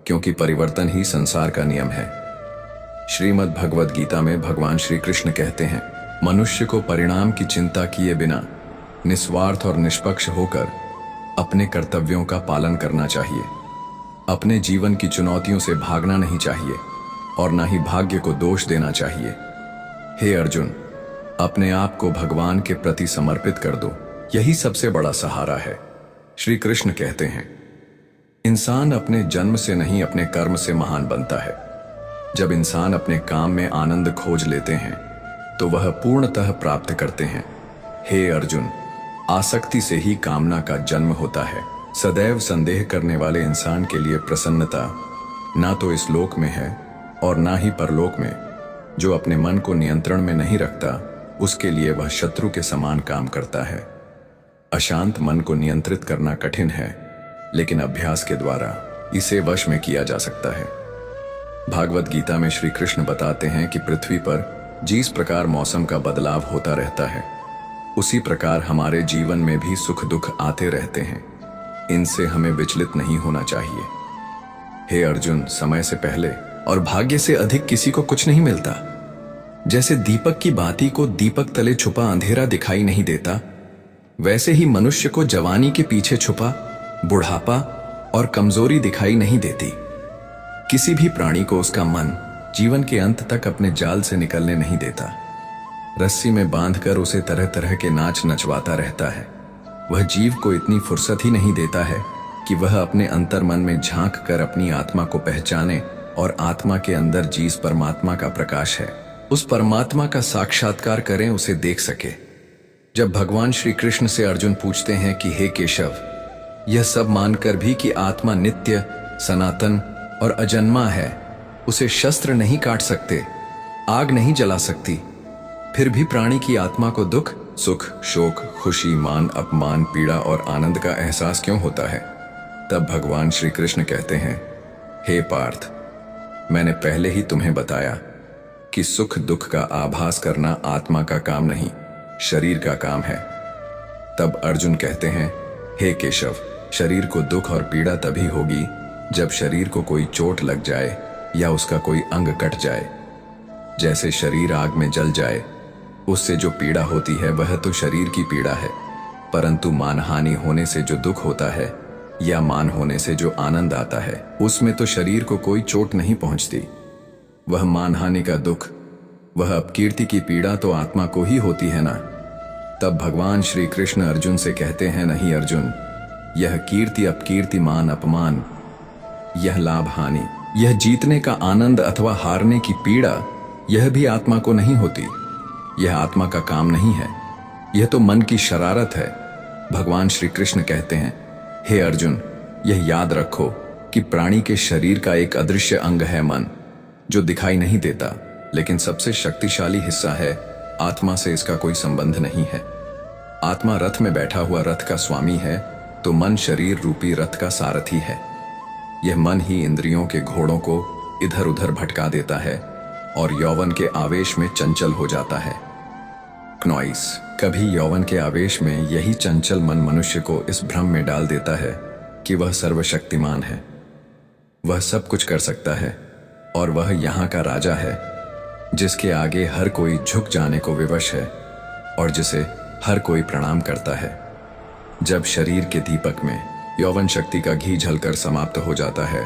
क्योंकि परिवर्तन ही संसार का नियम है। श्रीमद् भगवद गीता में भगवान श्री कृष्ण कहते हैं, मनुष्य को परिणाम की चिंता किए बिना निस्वार्थ और निष्पक्ष होकर अपने कर्तव्यों का पालन करना चाहिए। अपने जीवन की चुनौतियों से भागना नहीं चाहिए और न ही भाग्य को दोष देना चाहिए। हे अर्जुन, अपने आप को भगवान के प्रति समर्पित कर दो, यही सबसे बड़ा सहारा है। श्री कृष्ण कहते हैं, इंसान अपने जन्म से नहीं अपने कर्म से महान बनता है। जब इंसान अपने काम में आनंद खोज लेते हैं तो वह पूर्णतः प्राप्त करते हैं। हे अर्जुन, आसक्ति से ही कामना का जन्म होता है। सदैव संदेह करने वाले इंसान के लिए प्रसन्नता ना तो इस लोक में है और ना ही परलोक में। जो अपने मन को नियंत्रण में नहीं रखता, उसके लिए वह शत्रु के समान काम करता है। अशांत मन को नियंत्रित करना कठिन है, लेकिन अभ्यास के द्वारा इसे वश में किया जा सकता है। भागवत गीता में श्री कृष्ण बताते हैं कि पृथ्वी पर जिस प्रकार मौसम का बदलाव होता रहता है, उसी प्रकार हमारे जीवन में भी सुख दुख आते रहते हैं। इनसे हमें विचलित नहीं होना चाहिए। हे अर्जुन, समय से पहले और भाग्य से अधिक किसी को कुछ नहीं मिलता। जैसे दीपक की बाती को दीपक तले छुपा अंधेरा दिखाई नहीं देता, वैसे ही मनुष्य को जवानी के पीछे छुपा बुढ़ापा और कमजोरी दिखाई नहीं देती। किसी भी प्राणी को उसका मन जीवन के अंत तक अपने जाल से निकलने नहीं देता। रस्सी में बांधकर उसे तरह तरह के नाच नचवाता रहता है। वह जीव को इतनी फुर्सत ही नहीं देता है कि वह अपने अंतर मन में झांक कर अपनी आत्मा को पहचाने और आत्मा के अंदर जिस परमात्मा का प्रकाश है, उस परमात्मा का साक्षात्कार करें, उसे देख सके। जब भगवान श्री कृष्ण से अर्जुन पूछते हैं कि हे केशव, यह सब मानकर भी कि आत्मा नित्य, सनातन और अजन्मा है, उसे शस्त्र नहीं काट सकते, आग नहीं जला सकती, फिर भी प्राणी की आत्मा को दुख, सुख, शोक, खुशी, मान, अपमान, पीड़ा और आनंद का एहसास क्यों होता है? तब भगवान श्री कृष्ण कहते हैं, हे पार्थ, मैंने पहले ही तुम्हें बताया कि सुख दुख का आभास करना आत्मा का काम नहीं, शरीर का काम है। तब अर्जुन कहते हैं, हे केशव, शरीर को दुख और पीड़ा तभी होगी जब शरीर को कोई चोट लग जाए या उसका कोई अंग कट जाए। जैसे शरीर आग में जल जाए, उससे जो पीड़ा होती है वह तो शरीर की पीड़ा है, परंतु मानहानि होने से जो दुख होता है या मान होने से जो आनंद आता है, उसमें तो शरीर को कोई चोट नहीं पहुंचती। वह मानहानि का दुख, वह अपकीर्ति की पीड़ा तो आत्मा को ही होती है ना। तब भगवान श्री कृष्ण अर्जुन से कहते हैं, नहीं अर्जुन, यह कीर्ति अपकीर्ति, मान अपमान, यह लाभ हानि, यह जीतने का आनंद अथवा हारने की पीड़ा, यह भी आत्मा को नहीं होती। यह आत्मा का काम नहीं है, यह तो मन की शरारत है। भगवान श्री कृष्ण कहते हैं, हे अर्जुन, यह याद रखो कि प्राणी के शरीर का एक अदृश्य अंग है मन, जो दिखाई नहीं देता, लेकिन सबसे शक्तिशाली हिस्सा है। आत्मा से इसका कोई संबंध नहीं है। आत्मा रथ में बैठा हुआ रथ का स्वामी है, तो मन शरीर रूपी रथ का सारथी है। यह मन ही इंद्रियों के घोड़ों को इधर उधर भटका देता है और यौवन के आवेश में चंचल हो जाता है। क्नॉइस, कभी यौवन के आवेश में यही चंचल मन मनुष्य को इस भ्रम में डाल देता है कि वह सर्वशक्तिमान है, वह सब कुछ कर सकता है और वह यहाँ का राजा है, जिसके आगे हर कोई झुक जाने को विवश है और जिसे हर कोई प्रणाम करता है। जब शरीर के दीपक में यौवन शक्ति का घी झलकर समाप्त हो जाता है,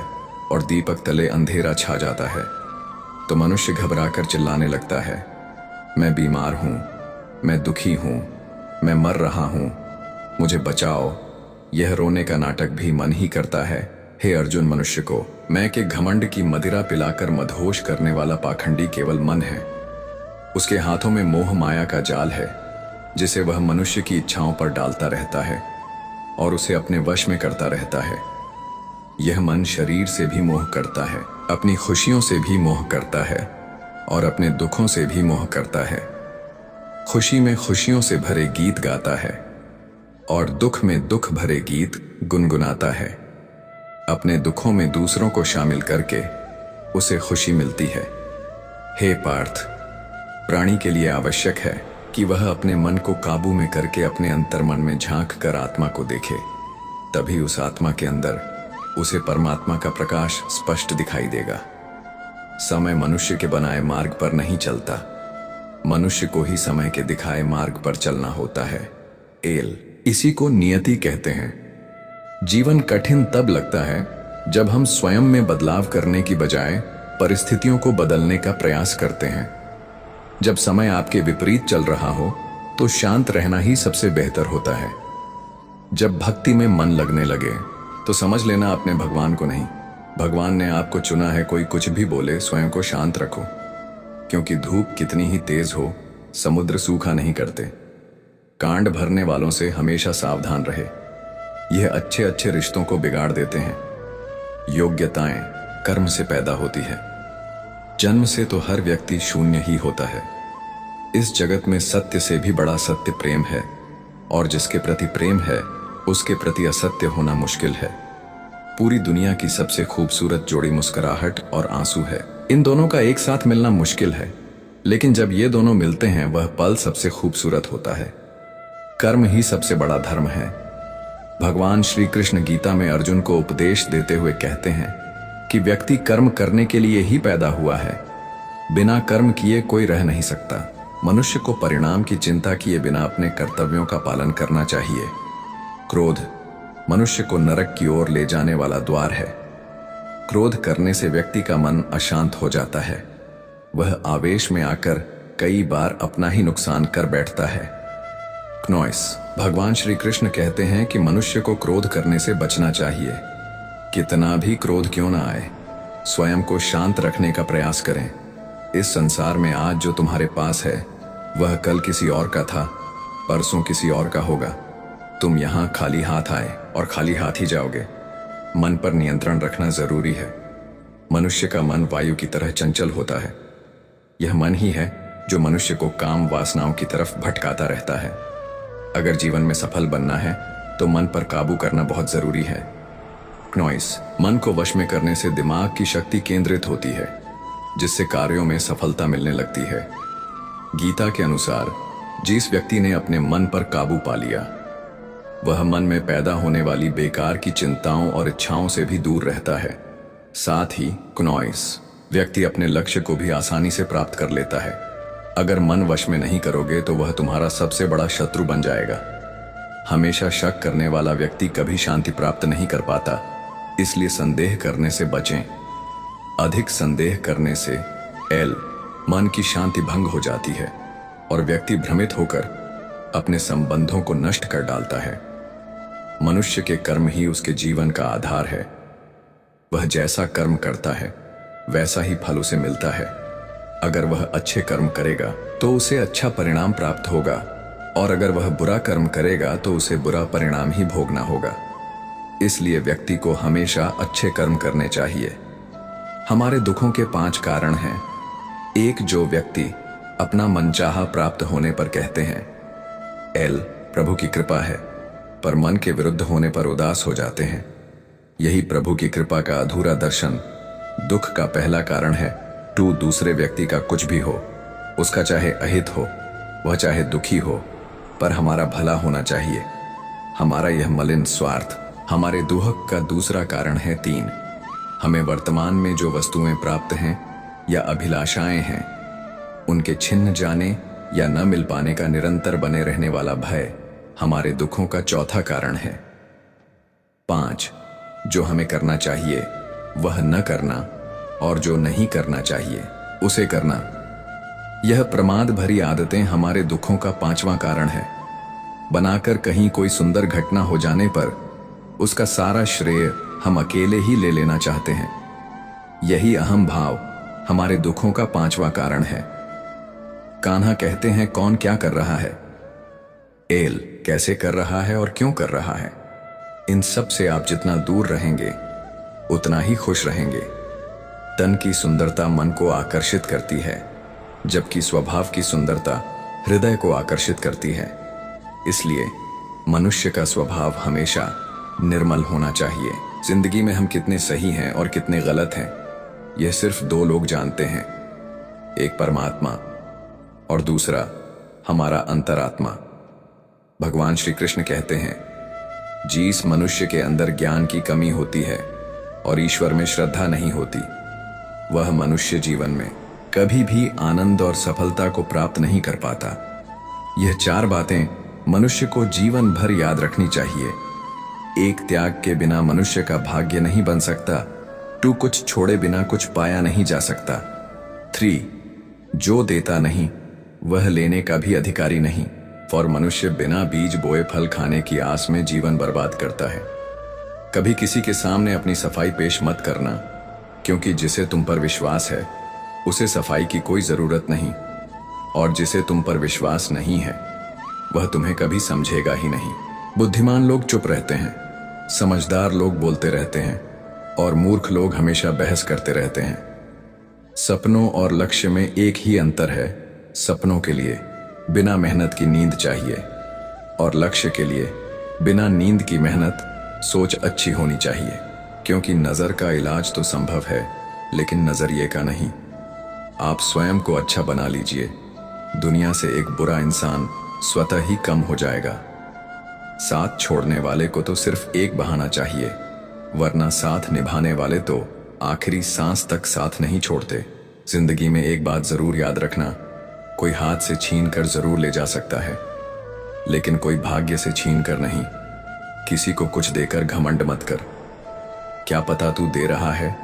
और दीपक तले अंधेरा छा जाता है तो मनुष्य घबराकर चिल्लाने लगता है, मैं बीमार हूं, मैं दुखी हूं, मैं मर रहा हूं, मुझे बचाओ। यह रोने का नाटक भी मन ही करता है। हे अर्जुन, मनुष्य को मैं के घमंड की मदिरा पिलाकर मदहोश करने वाला पाखंडी केवल मन है। उसके हाथों में मोह माया का जाल है जिसे वह मनुष्य की इच्छाओं पर डालता रहता है और उसे अपने वश में करता रहता है। यह मन शरीर से भी मोह करता है, अपनी खुशियों से भी मोह करता है और अपने दुखों से भी मोह करता है। खुशी में खुशियों से भरे गीत गाता है और दुख में दुख भरे गीत गुनगुनाता है। अपने दुखों में दूसरों को शामिल करके उसे खुशी मिलती है। हे पार्थ, प्राणी के लिए आवश्यक है कि वह अपने मन को काबू में करके अपने अंतर्मन में झांक कर आत्मा को देखे। तभी उस आत्मा के अंदर उसे परमात्मा का प्रकाश स्पष्ट दिखाई देगा। समय मनुष्य के बनाए मार्ग पर नहीं चलता, मनुष्य को ही समय के दिखाए मार्ग पर चलना होता है। इसी को नियति कहते हैं। जीवन कठिन तब लगता है जब हम स्वयं में बदलाव करने की बजाय परिस्थितियों को बदलने का प्रयास करते हैं। जब समय आपके विपरीत चल रहा हो तो शांत रहना ही सबसे बेहतर होता है। जब भक्ति में मन लगने लगे तो समझ लेना अपने भगवान को नहीं, भगवान ने आपको चुना है। कोई कुछ भी बोले, स्वयं को शांत रखो, क्योंकि धूप कितनी ही तेज हो, समुद्र सूखा नहीं करते। कांड भरने वालों से हमेशा सावधान रहे, यह अच्छे अच्छे रिश्तों को बिगाड़ देते हैं। योग्यताएं कर्म से पैदा होती है, जन्म से तो हर व्यक्ति शून्य ही होता है। इस जगत में सत्य से भी बड़ा सत्य प्रेम है, और जिसके प्रति प्रेम है उसके प्रति असत्य होना मुश्किल है। पूरी दुनिया की सबसे खूबसूरत जोड़ी मुस्कुराहट और आंसू है। इन दोनों का एक साथ मिलना मुश्किल है, लेकिन जब ये दोनों मिलते हैं वह पल सबसे खूबसूरत होता है। कर्म ही सबसे बड़ा धर्म है। भगवान श्री कृष्ण गीता में अर्जुन को उपदेश देते हुए कहते हैं कि व्यक्ति कर्म करने के लिए ही पैदा हुआ है, बिना कर्म किए कोई रह नहीं सकता। मनुष्य को परिणाम की चिंता किए बिना अपने कर्तव्यों का पालन करना चाहिए। क्रोध मनुष्य को नरक की ओर ले जाने वाला द्वार है। क्रोध करने से व्यक्ति का मन अशांत हो जाता है, वह आवेश में आकर कई बार अपना ही नुकसान कर बैठता है। भगवान श्री कृष्ण कहते हैं कि मनुष्य को क्रोध करने से बचना चाहिए। कितना भी क्रोध क्यों ना आए, स्वयं को शांत रखने का प्रयास करें। इस संसार में आज जो तुम्हारे पास है वह कल किसी और का था, परसों किसी और का होगा। तुम यहाँ खाली हाथ आए और खाली हाथ ही जाओगे। मन पर नियंत्रण रखना जरूरी है। मनुष्य का मन वायु की तरह चंचल होता है। यह मन ही है जो मनुष्य को काम वासनाओं की तरफ भटकाता रहता है। अगर जीवन में सफल बनना है तो मन पर काबू करना बहुत जरूरी है। मन को वश में करने से दिमाग की शक्ति केंद्रित होती है, जिससे कार्यों में सफलता मिलने लगती है। गीता के अनुसार जिस व्यक्ति ने अपने मन पर काबू पा लिया, वह मन में पैदा होने वाली बेकार की चिंताओं और इच्छाओं से भी दूर रहता है। साथ ही व्यक्ति अपने लक्ष्य को भी आसानी से प्राप्त कर लेता है। अगर मन वश में नहीं करोगे तो वह तुम्हारा सबसे बड़ा शत्रु बन जाएगा। हमेशा शक करने वाला व्यक्ति कभी शांति प्राप्त नहीं कर पाता, इसलिए संदेह करने से बचें। अधिक संदेह करने से मन की शांति भंग हो जाती है और व्यक्ति भ्रमित होकर अपने संबंधों को नष्ट कर डालता है। मनुष्य के कर्म ही उसके जीवन का आधार है। वह जैसा कर्म करता है वैसा ही फल उसे मिलता है। अगर वह अच्छे कर्म करेगा तो उसे अच्छा परिणाम प्राप्त होगा, और अगर वह बुरा कर्म करेगा तो उसे बुरा परिणाम ही भोगना होगा। इसलिए व्यक्ति को हमेशा अच्छे कर्म करने चाहिए। हमारे दुखों के 5 कारण हैं। 1, जो व्यक्ति अपना मनचाहा प्राप्त होने पर कहते हैं प्रभु की कृपा है, पर मन के विरुद्ध होने पर उदास हो जाते हैं। यही प्रभु की कृपा का अधूरा दर्शन दुख का पहला कारण है। 2, दूसरे व्यक्ति का कुछ भी हो, उसका चाहे अहित हो, वह चाहे दुखी हो, पर हमारा भला होना चाहिए। हमारा यह मलिन स्वार्थ हमारे दुहक का दूसरा कारण है। 3, हमें वर्तमान में जो वस्तुएं प्राप्त हैं या अभिलाषाएं हैं, उनके छिन्न जाने या न मिल पाने का निरंतर बने रहने वाला भय हमारे दुखों का चौथा कारण है। 5, जो हमें करना चाहिए वह न करना, और जो नहीं करना चाहिए उसे करना। यह प्रमाद भरी आदतें हमारे दुखों का 5वां कारण है। बनाकर कहीं कोई सुंदर घटना हो जाने पर उसका सारा श्रेय हम अकेले ही ले लेना चाहते हैं। यही अहम भाव हमारे दुखों का 5वां कारण है। कान्हा कहते हैं, कौन क्या कर रहा है, एल कैसे कर रहा है और क्यों कर रहा है। इन सब से आप जितना दूर रहेंगे उतना ही खुश रहेंगे। तन की सुंदरता मन को आकर्षित करती है, जबकि स्वभाव की सुंदरता हृदय को आकर्षित करती है। इसलिए मनुष्य का स्वभाव हमेशा निर्मल होना चाहिए। जिंदगी में हम कितने सही हैं और कितने गलत हैं, यह सिर्फ 2 लोग जानते हैं, एक परमात्मा और दूसरा हमारा अंतरात्मा। भगवान श्री कृष्ण कहते हैं, जिस मनुष्य के अंदर ज्ञान की कमी होती है और ईश्वर में श्रद्धा नहीं होती, वह मनुष्य जीवन में कभी भी आनंद और सफलता को प्राप्त नहीं कर पाता। यह 4 बातें मनुष्य को जीवन भर याद रखनी चाहिए। 1 त्याग के बिना मनुष्य का भाग्य नहीं बन सकता। 2 कुछ छोड़े बिना कुछ पाया नहीं जा सकता। 3 जो देता नहीं वह लेने का भी अधिकारी नहीं। और मनुष्य बिना बीज बोए फल खाने की आस में जीवन बर्बाद करता है। कभी किसी के सामने अपनी सफाई पेश मत करना, क्योंकि जिसे तुम पर विश्वास है उसे सफाई की कोई जरूरत नहीं, और जिसे तुम पर विश्वास नहीं है वह तुम्हें कभी समझेगा ही नहीं। बुद्धिमान लोग चुप रहते हैं, समझदार लोग बोलते रहते हैं, और मूर्ख लोग हमेशा बहस करते रहते हैं। सपनों और लक्ष्य में एक ही अंतर है। सपनों के लिए बिना मेहनत की नींद चाहिए, और लक्ष्य के लिए बिना नींद की मेहनत, सोच अच्छी होनी चाहिए। क्योंकि नजर का इलाज तो संभव है, लेकिन नजरिए का नहीं। आप स्वयं को अच्छा बना लीजिए, दुनिया से एक बुरा इंसान स्वतः ही कम हो जाएगा। साथ छोड़ने वाले को तो सिर्फ एक बहाना चाहिए, वरना साथ निभाने वाले तो आखिरी सांस तक साथ नहीं छोड़ते। जिंदगी में एक बात जरूर याद रखना, कोई हाथ से छीन कर जरूर ले जा सकता है, लेकिन कोई भाग्य से छीन कर नहीं। किसी को कुछ देकर घमंड मत कर। क्या पता तू दे रहा है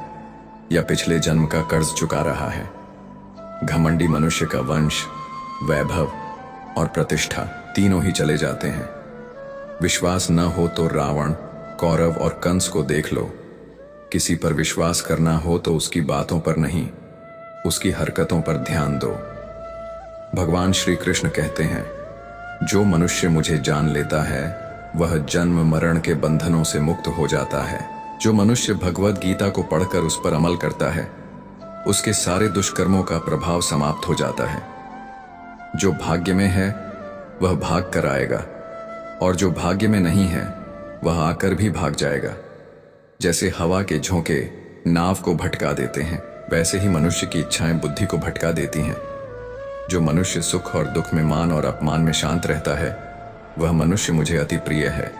या पिछले जन्म का कर्ज चुका रहा है। घमंडी मनुष्य का वंश, वैभव और प्रतिष्ठा तीनों ही चले जाते हैं। विश्वास न हो तो रावण, कौरव और कंस को देख लो। किसी पर विश्वास करना हो तो उसकी बातों पर नहीं, उसकी हरकतों पर ध्यान दो। भगवान श्री कृष्ण कहते हैं, जो मनुष्य मुझे जान लेता है वह जन्म मरण के बंधनों से मुक्त हो जाता है। जो मनुष्य भगवद गीता को पढ़कर उस पर अमल करता है, उसके सारे दुष्कर्मों का प्रभाव समाप्त हो जाता है। जो भाग्य में है वह भाग कर आएगा, और जो भाग्य में नहीं है वह आकर भी भाग जाएगा। जैसे हवा के झोंके नाव को भटका देते हैं, वैसे ही मनुष्य की इच्छाएं बुद्धि को भटका देती हैं। जो मनुष्य सुख और दुख में, मान और अपमान में शांत रहता है, वह मनुष्य मुझे अति प्रिय है।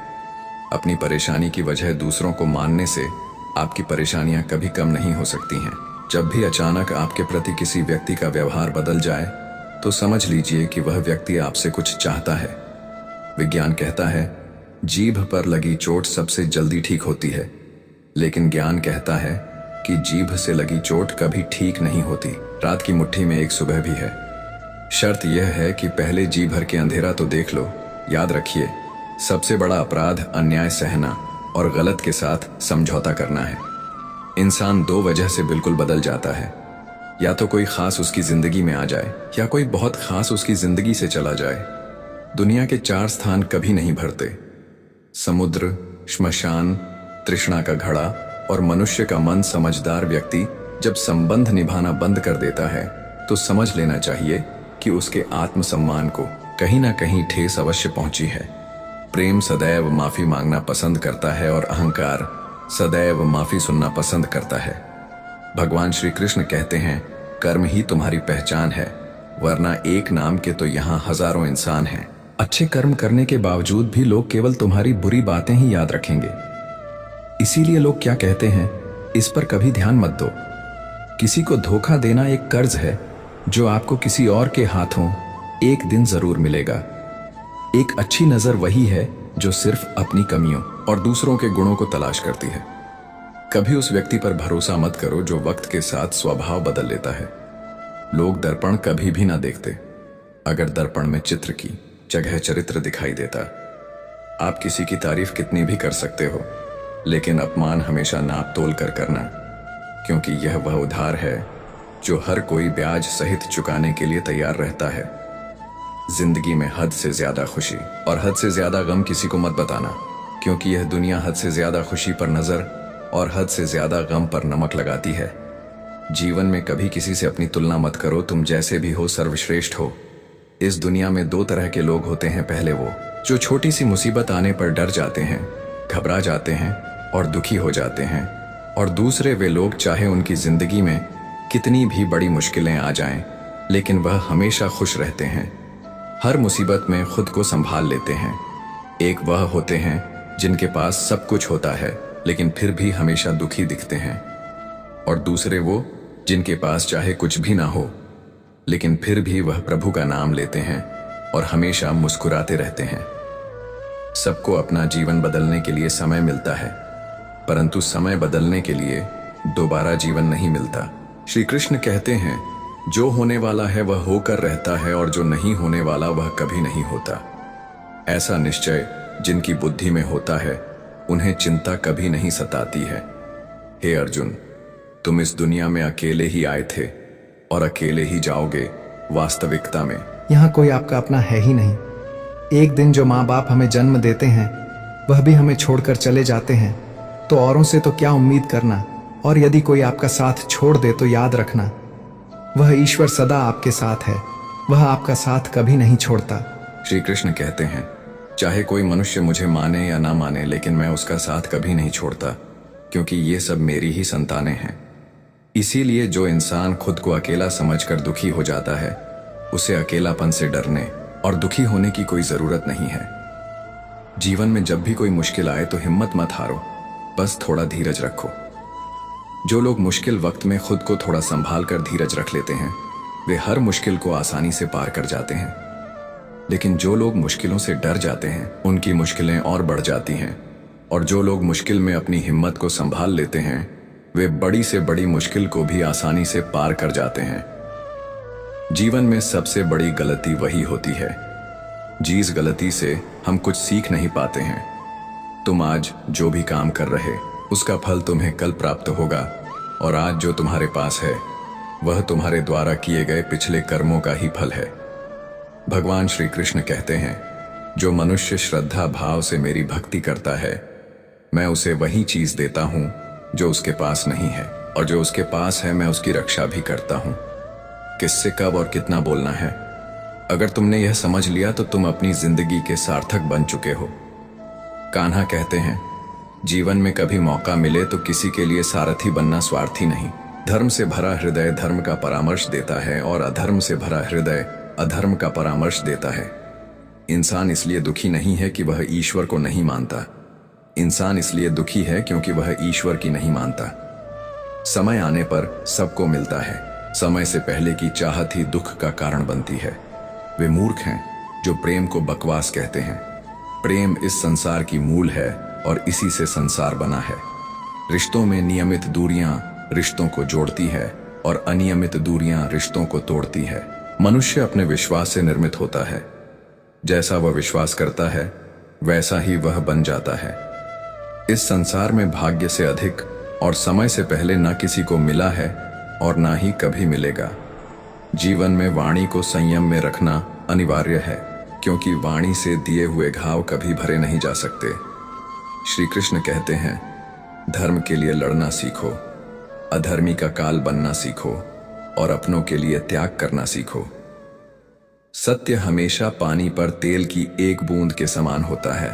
अपनी परेशानी की वजह दूसरों को मानने से आपकी परेशानियां कभी कम नहीं हो सकती हैं। जब भी अचानक आपके प्रति किसी व्यक्ति का व्यवहार बदल जाए तो समझ लीजिए कि वह व्यक्ति आपसे कुछ चाहता है। विज्ञान कहता है, जीभ पर लगी चोट सबसे जल्दी ठीक होती है, लेकिन ज्ञान कहता है कि जीभ से लगी चोट कभी ठीक नहीं होती। रात की मुट्ठी में एक सुबह भी है। शर्त यह है कि पहले जी भर के अंधेरा तो देख लो। याद रखिए, सबसे बड़ा अपराध अन्याय सहना और गलत के साथ समझौता करना है। इंसान 2 वजह से बिल्कुल बदल जाता है, या तो कोई खास उसकी जिंदगी में आ जाए, या कोई बहुत खास उसकी जिंदगी से चला जाए। दुनिया के 4 स्थान कभी नहीं भरते: समुद्र, श्मशान, तृष्णा का घड़ा और मनुष्य का मन। समझदार व्यक्ति जब संबंध निभाना बंद कर देता है तो समझ लेना चाहिए कि उसके आत्मसम्मान को कहीं ना कहीं ठेस अवश्य पहुंची है। प्रेम सदैव माफी मांगना पसंद करता है और अहंकार सदैव माफी सुनना पसंद करता है। भगवान श्री कृष्ण कहते हैं, कर्म ही तुम्हारी पहचान है, वरना एक नाम के तो यहाँ हजारों इंसान हैं। अच्छे कर्म करने के बावजूद भी लोग केवल तुम्हारी बुरी बातें ही याद रखेंगे। इसीलिए लोग क्या कहते हैं, इस पर कभी ध्यान मत दो। किसी को धोखा देना एक कर्ज है जो आपको किसी और के हाथों एक दिन जरूर मिलेगा। एक अच्छी नजर वही है जो सिर्फ अपनी कमियों और दूसरों के गुणों को तलाश करती है। कभी उस व्यक्ति पर भरोसा मत करो जो वक्त के साथ स्वभाव बदल लेता है। लोग दर्पण कभी भी ना देखते। अगर दर्पण में चित्र की जगह चरित्र दिखाई देता। आप किसी की तारीफ कितनी भी कर सकते हो, लेकिन अपमान हमेशा नाप तोल कर करना, क्योंकि यह वह उधार है जो हर कोई ब्याज सहित चुकाने के लिए तैयार रहता है। जिंदगी में हद से ज्यादा खुशी और हद से ज्यादा गम किसी को मत बताना, क्योंकि यह दुनिया हद से ज्यादा खुशी पर नजर और हद से ज्यादा गम पर नमक लगाती है। जीवन में कभी किसी से अपनी तुलना मत करो। तुम जैसे भी हो सर्वश्रेष्ठ हो। इस दुनिया में दो तरह के लोग होते हैं। पहले वो जो छोटी सी मुसीबत आने पर डर जाते हैं, घबरा जाते हैं और दुखी हो जाते हैं, और दूसरे वे लोग चाहे उनकी जिंदगी में कितनी भी बड़ी मुश्किलें आ जाएं, लेकिन वह हमेशा खुश रहते हैं। हर मुसीबत में खुद को संभाल लेते हैं। एक वह होते हैं जिनके पास सब कुछ होता है लेकिन फिर भी हमेशा दुखी दिखते हैं, और दूसरे वो जिनके पास चाहे कुछ भी ना हो लेकिन फिर भी वह प्रभु का नाम लेते हैं और हमेशा मुस्कुराते रहते हैं। सबको अपना जीवन बदलने के लिए समय मिलता है, परंतु समय बदलने के लिए दोबारा जीवन नहीं मिलता। श्री कृष्ण कहते हैं, जो होने वाला है वह होकर रहता है और जो नहीं होने वाला वह कभी नहीं होता। ऐसा निश्चय जिनकी बुद्धि में होता है उन्हें चिंता कभी नहीं सताती है। हे अर्जुन, तुम इस दुनिया में अकेले ही आए थे और अकेले ही जाओगे। वास्तविकता में यहाँ कोई आपका अपना है ही नहीं। एक दिन जो माँ बाप हमें जन्म देते हैं वह भी हमें छोड़कर चले जाते हैं, तो औरों से तो क्या उम्मीद करना। और यदि कोई आपका साथ छोड़ दे तो याद रखना, वह ईश्वर सदा आपके साथ है। वह आपका साथ कभी नहीं छोड़ता। श्री कृष्ण कहते हैं, चाहे कोई मनुष्य मुझे माने या ना माने, लेकिन मैं उसका साथ कभी नहीं छोड़ता, क्योंकि ये सब मेरी ही संतानें हैं। इसीलिए जो इंसान खुद को अकेला समझकर दुखी हो जाता है, उसे अकेलापन से डरने और दुखी होने की कोई जरूरत नहीं है। जीवन में जब भी कोई मुश्किल आए तो हिम्मत मत हारो, बस थोड़ा धीरज रखो। जो लोग मुश्किल वक्त में खुद को थोड़ा संभाल कर धीरज रख लेते हैं, वे हर मुश्किल को आसानी से पार कर जाते हैं। लेकिन जो लोग मुश्किलों से डर जाते हैं, उनकी मुश्किलें और बढ़ जाती हैं। और जो लोग मुश्किल में अपनी हिम्मत को संभाल लेते हैं, वे बड़ी से बड़ी मुश्किल को भी आसानी से पार कर जाते हैं। जीवन में सबसे बड़ी गलती वही होती है जिस गलती से हम कुछ सीख नहीं पाते हैं। तुम आज जो भी काम कर रहे, उसका फल तुम्हें कल प्राप्त होगा, और आज जो तुम्हारे पास है वह तुम्हारे द्वारा किए गए पिछले कर्मों का ही फल है। भगवान श्री कृष्ण कहते हैं, जो मनुष्य श्रद्धा भाव से मेरी भक्ति करता है, मैं उसे वही चीज देता हूं जो उसके पास नहीं है, और जो उसके पास है मैं उसकी रक्षा भी करता हूं। किससे कब और कितना बोलना है, अगर तुमने यह समझ लिया तो तुम अपनी जिंदगी के सार्थक बन चुके हो। कान्हा कहते हैं, जीवन में कभी मौका मिले तो किसी के लिए सारथी बनना स्वार्थी नहीं। धर्म से भरा हृदय धर्म का परामर्श देता है, और अधर्म से भरा हृदय अधर्म का परामर्श देता है। इंसान इसलिए दुखी नहीं है कि वह ईश्वर को नहीं मानता। इंसान इसलिए दुखी है क्योंकि वह ईश्वर की नहीं मानता। समय आने पर सबको मिलता है। समय से पहले की चाहत ही दुख का कारण बनती है। वे मूर्ख हैं जो प्रेम को बकवास कहते हैं। प्रेम इस संसार की मूल है और इसी से संसार बना है। रिश्तों में नियमित दूरियां रिश्तों को जोड़ती है और अनियमित दूरियां रिश्तों को तोड़ती है। मनुष्य अपने विश्वास से निर्मित होता है। जैसा वह विश्वास करता है वैसा ही वह बन जाता है। इस संसार में भाग्य से अधिक और समय से पहले न किसी को मिला है और ना ही कभी मिलेगा। जीवन में वाणी को संयम में रखना अनिवार्य है, क्योंकि वाणी से दिए हुए घाव कभी भरे नहीं जा सकते। श्री कृष्ण कहते हैं, धर्म के लिए लड़ना सीखो, अधर्मी का काल बनना सीखो और अपनों के लिए त्याग करना सीखो। सत्य हमेशा पानी पर तेल की एक बूंद के समान होता है।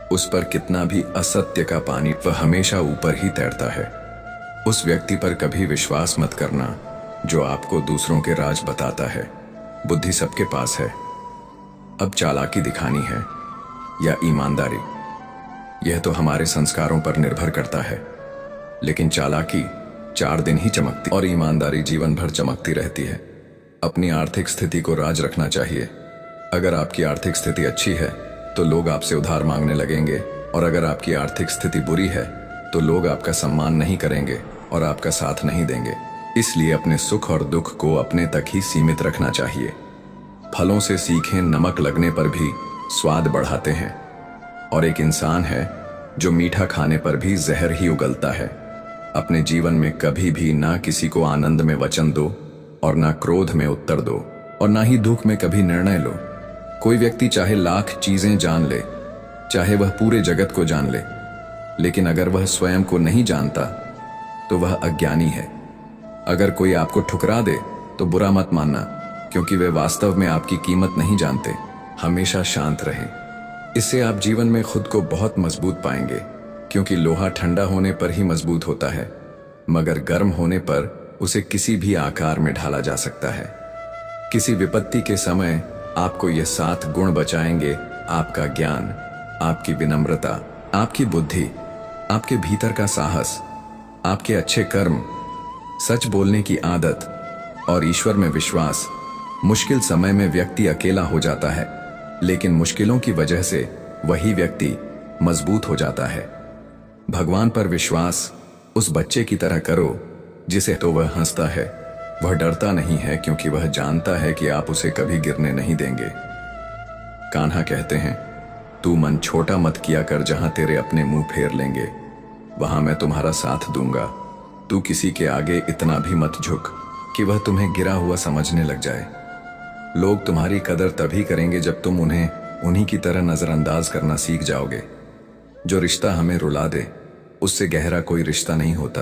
उस पर कितना भी असत्य का पानी, वह हमेशा ऊपर ही तैरता है। उस व्यक्ति पर कभी विश्वास मत करना जो आपको दूसरों के राज बताता है। बुद्धि सबके पास है। अब चालाकी दिखानी है या ईमानदारी, यह तो हमारे संस्कारों पर निर्भर करता है। लेकिन चालाकी 4 दिन ही चमकती और ईमानदारी जीवन भर चमकती रहती है। अपनी आर्थिक स्थिति को राज रखना चाहिए। अगर आपकी आर्थिक स्थिति अच्छी है तो लोग आपसे उधार मांगने लगेंगे, और अगर आपकी आर्थिक स्थिति बुरी है तो लोग आपका सम्मान नहीं करेंगे और आपका साथ नहीं देंगे। इसलिए अपने सुख और दुख को अपने तक ही सीमित रखना चाहिए। फलों से सीखें नमक लगने पर भी स्वाद बढ़ाते हैं, और एक इंसान है जो मीठा खाने पर भी जहर ही उगलता है। अपने जीवन में कभी भी ना किसी को आनंद में वचन दो और ना क्रोध में उत्तर दो, और ना ही दुख में कभी निर्णय लो। कोई व्यक्ति चाहे लाख चीजें जान ले, चाहे वह पूरे जगत को जान ले, लेकिन अगर वह स्वयं को नहीं जानता तो वह अज्ञानी है। अगर कोई आपको ठुकरा दे तो बुरा मत मानना, क्योंकि वे वास्तव में आपकी कीमत नहीं जानते। हमेशा शांत रहें, इससे आप जीवन में खुद को बहुत मजबूत पाएंगे, क्योंकि लोहा ठंडा होने पर ही मजबूत होता है, मगर गर्म होने पर उसे किसी भी आकार में ढाला जा सकता है। किसी विपत्ति के समय आपको ये 7 गुण बचाएंगे: आपका ज्ञान, आपकी विनम्रता, आपकी बुद्धि, आपके भीतर का साहस, आपके अच्छे कर्म, सच बोलने की आदत और ईश्वर में विश्वास। मुश्किल समय में व्यक्ति अकेला हो जाता है, लेकिन मुश्किलों की वजह से वही व्यक्ति मजबूत हो जाता है। भगवान पर विश्वास उस बच्चे की तरह करो जिसे तो वह हंसता है, वह डरता नहीं है, क्योंकि वह जानता है कि आप उसे कभी गिरने नहीं देंगे। कान्हा कहते हैं, तू मन छोटा मत किया कर, जहां तेरे अपने मुंह फेर लेंगे वहां मैं तुम्हारा साथ दूंगा। तू किसी के आगे इतना भी मत झुक कि वह तुम्हें गिरा हुआ समझने लग जाए। लोग तुम्हारी कदर तभी करेंगे जब तुम उन्हें उन्हीं की तरह नजरअंदाज करना सीख जाओगे। जो रिश्ता हमें रुला दे उससे गहरा कोई रिश्ता नहीं होता,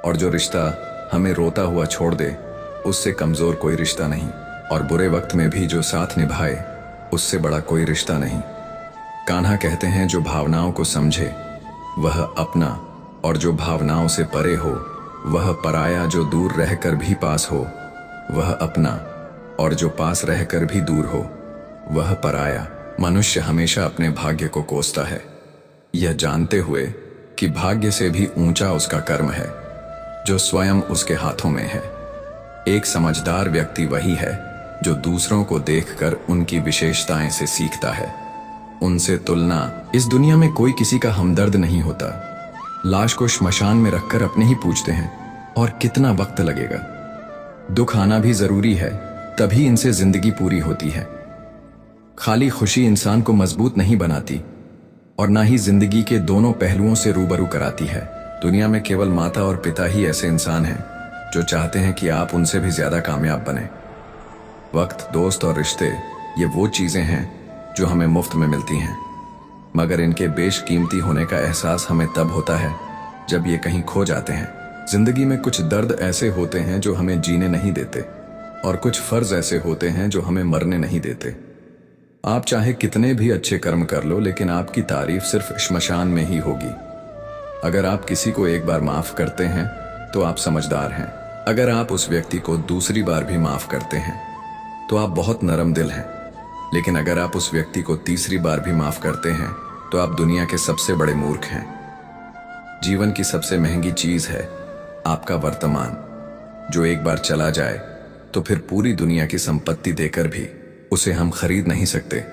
और जो रिश्ता हमें रोता हुआ छोड़ दे उससे कमजोर कोई रिश्ता नहीं, और बुरे वक्त में भी जो साथ निभाए उससे बड़ा कोई रिश्ता नहीं। कान्हा कहते हैं, जो भावनाओं को समझे वह अपना, और जो भावनाओं से परे हो वह पराया। जो दूर रहकर भी पास हो वह अपना, और जो पास रहकर भी दूर हो वह पराया। मनुष्य हमेशा अपने भाग्य को कोसता है, यह जानते हुए कि भाग्य से भी ऊंचा उसका कर्म है जो स्वयं उसके हाथों में है। एक समझदार व्यक्ति वही है जो दूसरों को देखकर उनकी विशेषताएं से सीखता है, उनसे तुलना। इस दुनिया में कोई किसी का हमदर्द नहीं होता। लाश को श्मशान में रखकर अपने ही पूछते हैं, और कितना वक्त लगेगा। दुख आना भी जरूरी है, तभी इनसे जिंदगी पूरी होती है। खाली खुशी इंसान को मजबूत नहीं बनाती, और ना ही जिंदगी के दोनों पहलुओं से रूबरू कराती है। दुनिया में केवल माता और पिता ही ऐसे इंसान हैं जो चाहते हैं कि आप उनसे भी ज्यादा कामयाब बने। वक्त, दोस्त और रिश्ते ये वो चीजें हैं जो हमें मुफ्त में मिलती हैं, मगर इनके बेशकीमती होने का एहसास हमें तब होता है जब ये कहीं खो जाते हैं। जिंदगी में कुछ दर्द ऐसे होते हैं जो हमें जीने नहीं देते, और कुछ फर्ज ऐसे होते हैं जो हमें मरने नहीं देते। आप चाहे कितने भी अच्छे कर्म कर लो, लेकिन आपकी तारीफ सिर्फ श्मशान में ही होगी। अगर आप किसी को एक बार माफ करते हैं तो आप समझदार हैं। अगर आप उस व्यक्ति को दूसरी बार भी माफ करते हैं तो आप बहुत नरम दिल हैं। लेकिन अगर आप उस व्यक्ति को तीसरी बार भी माफ करते हैं तो आप दुनिया के सबसे बड़े मूर्ख हैं। जीवन की सबसे महंगी चीज है आपका वर्तमान, जो एक बार चला जाए तो फिर पूरी दुनिया की संपत्ति देकर भी उसे हम खरीद नहीं सकते।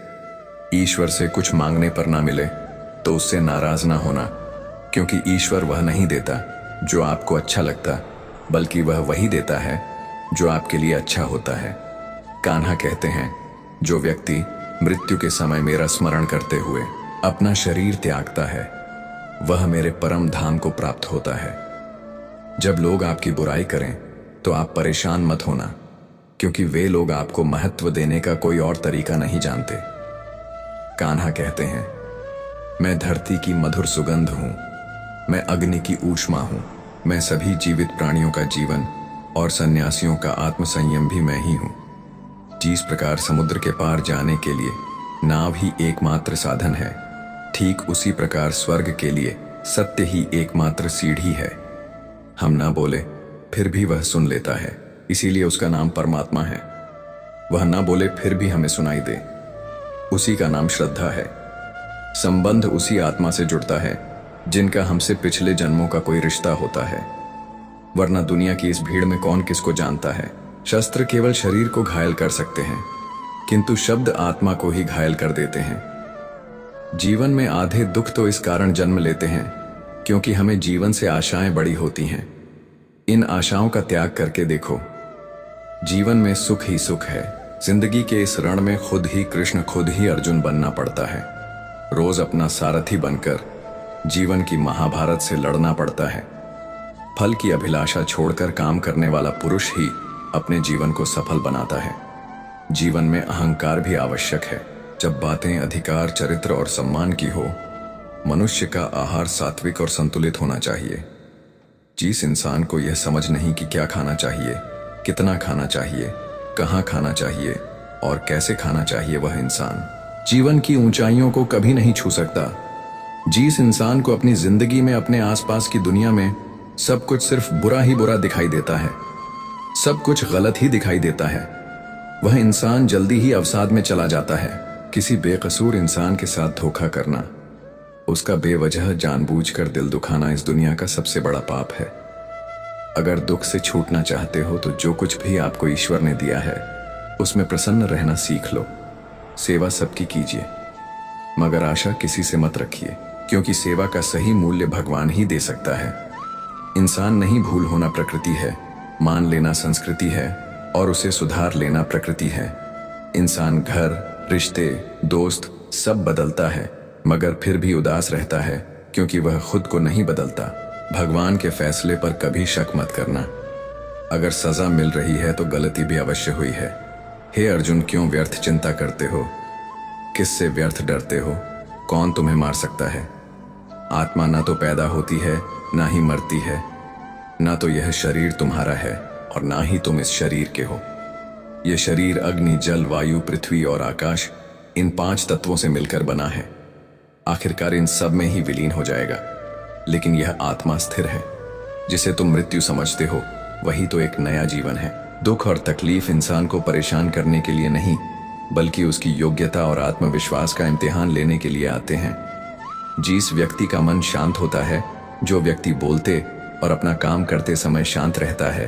ईश्वर से कुछ मांगने पर ना मिले तो उससे नाराज ना होना, क्योंकि ईश्वर वह नहीं देता जो आपको अच्छा लगता, बल्कि वह वही देता है जो आपके लिए अच्छा होता है। कान्हा कहते हैं, जो व्यक्ति मृत्यु के समय मेरा स्मरण करते हुए अपना शरीर त्यागता है वह मेरे परम धाम को प्राप्त होता है। जब लोग आपकी बुराई करें तो आप परेशान मत होना, क्योंकि वे लोग आपको महत्व देने का कोई और तरीका नहीं जानते। कान्हा कहते हैं, मैं धरती की मधुर सुगंध हूं, मैं अग्नि की ऊष्मा हूं, मैं सभी जीवित प्राणियों का जीवन और सन्यासियों का आत्मसंयम भी मैं ही हूं। जिस प्रकार समुद्र के पार जाने के लिए नाव ही एकमात्र साधन है, ठीक उसी प्रकार स्वर्ग के लिए सत्य ही एकमात्र सीढ़ी है। हम ना बोले फिर भी वह सुन लेता है, इसीलिए उसका नाम परमात्मा है। वह ना बोले फिर भी हमें सुनाई दे, उसी का नाम श्रद्धा है। संबंध उसी आत्मा से जुड़ता है जिनका हमसे पिछले जन्मों का कोई रिश्ता होता है, वरना दुनिया की इस भीड़ में कौन किसको जानता है। शस्त्र केवल शरीर को घायल कर सकते हैं, किंतु शब्द आत्मा को ही घायल कर देते हैं। जीवन में आधे दुख तो इस कारण जन्म लेते हैं क्योंकि हमें जीवन से आशाएं बड़ी होती हैं। इन आशाओं का त्याग करके देखो, जीवन में सुख ही सुख है। जिंदगी के इस रण में खुद ही कृष्ण, खुद ही अर्जुन बनना पड़ता है। रोज अपना सारथी बनकर जीवन की महाभारत से लड़ना पड़ता है। फल की अभिलाषा छोड़कर काम करने वाला पुरुष ही अपने जीवन को सफल बनाता है। जीवन में अहंकार भी आवश्यक है। जब बातें अधिकार, चरित्र और सम्मान की हो, मनुष्य का आहार सात्विक और संतुलित होना चाहिए। जिस इंसान को यह समझ नहीं कि क्या खाना चाहिए, कितना खाना चाहिए, कहाँ खाना चाहिए और कैसे खाना चाहिए, वह इंसान जीवन की ऊंचाइयों को कभी नहीं छू सकता। जिस इंसान को अपनी जिंदगी में, अपने आसपास की दुनिया में सब कुछ सिर्फ बुरा ही बुरा दिखाई देता है, सब कुछ गलत ही दिखाई देता है, वह इंसान जल्दी ही अवसाद में चला जाता है। किसी बेकसूर इंसान के साथ धोखा करना, उसका बेवजह जानबूझकर दिल दुखाना इस दुनिया का सबसे बड़ा पाप है। अगर दुख से छूटना चाहते हो तो जो कुछ भी आपको ईश्वर ने दिया है उसमें प्रसन्न रहना सीख लो। सेवा सबकी कीजिए, मगर आशा किसी से मत रखिए, क्योंकि सेवा का सही मूल्य भगवान ही दे सकता है। इंसान नहीं, भूल होना प्रकृति है, मान लेना संस्कृति है और उसे सुधार लेना प्रकृति है। इंसान घर, रिश्ते, दोस्त सब बदलता है, मगर फिर भी उदास रहता है क्योंकि वह खुद को नहीं बदलता। भगवान के फैसले पर कभी शक मत करना। अगर सजा मिल रही है तो गलती भी अवश्य हुई है। हे अर्जुन, क्यों व्यर्थ चिंता करते हो? किससे व्यर्थ डरते हो? कौन तुम्हें मार सकता है? आत्मा ना तो पैदा होती है, ना ही मरती है, ना तो यह शरीर तुम्हारा है और ना ही तुम इस शरीर के हो। यह शरीर अग्नि, जल, वायु, पृथ्वी और आकाश, इन 5 तत्वों से मिलकर बना है। आखिरकार इन सब में ही विलीन हो जाएगा, लेकिन यह आत्मा स्थिर है। जिसे तुम मृत्यु समझते हो वही तो एक नया जीवन है। दुख और तकलीफ इंसान को परेशान करने के लिए नहीं, बल्कि उसकी योग्यता और आत्मविश्वास का इम्तिहान लेने के लिए आते हैं। जिस व्यक्ति का मन शांत होता है, जो व्यक्ति बोलते और अपना काम करते समय शांत रहता है,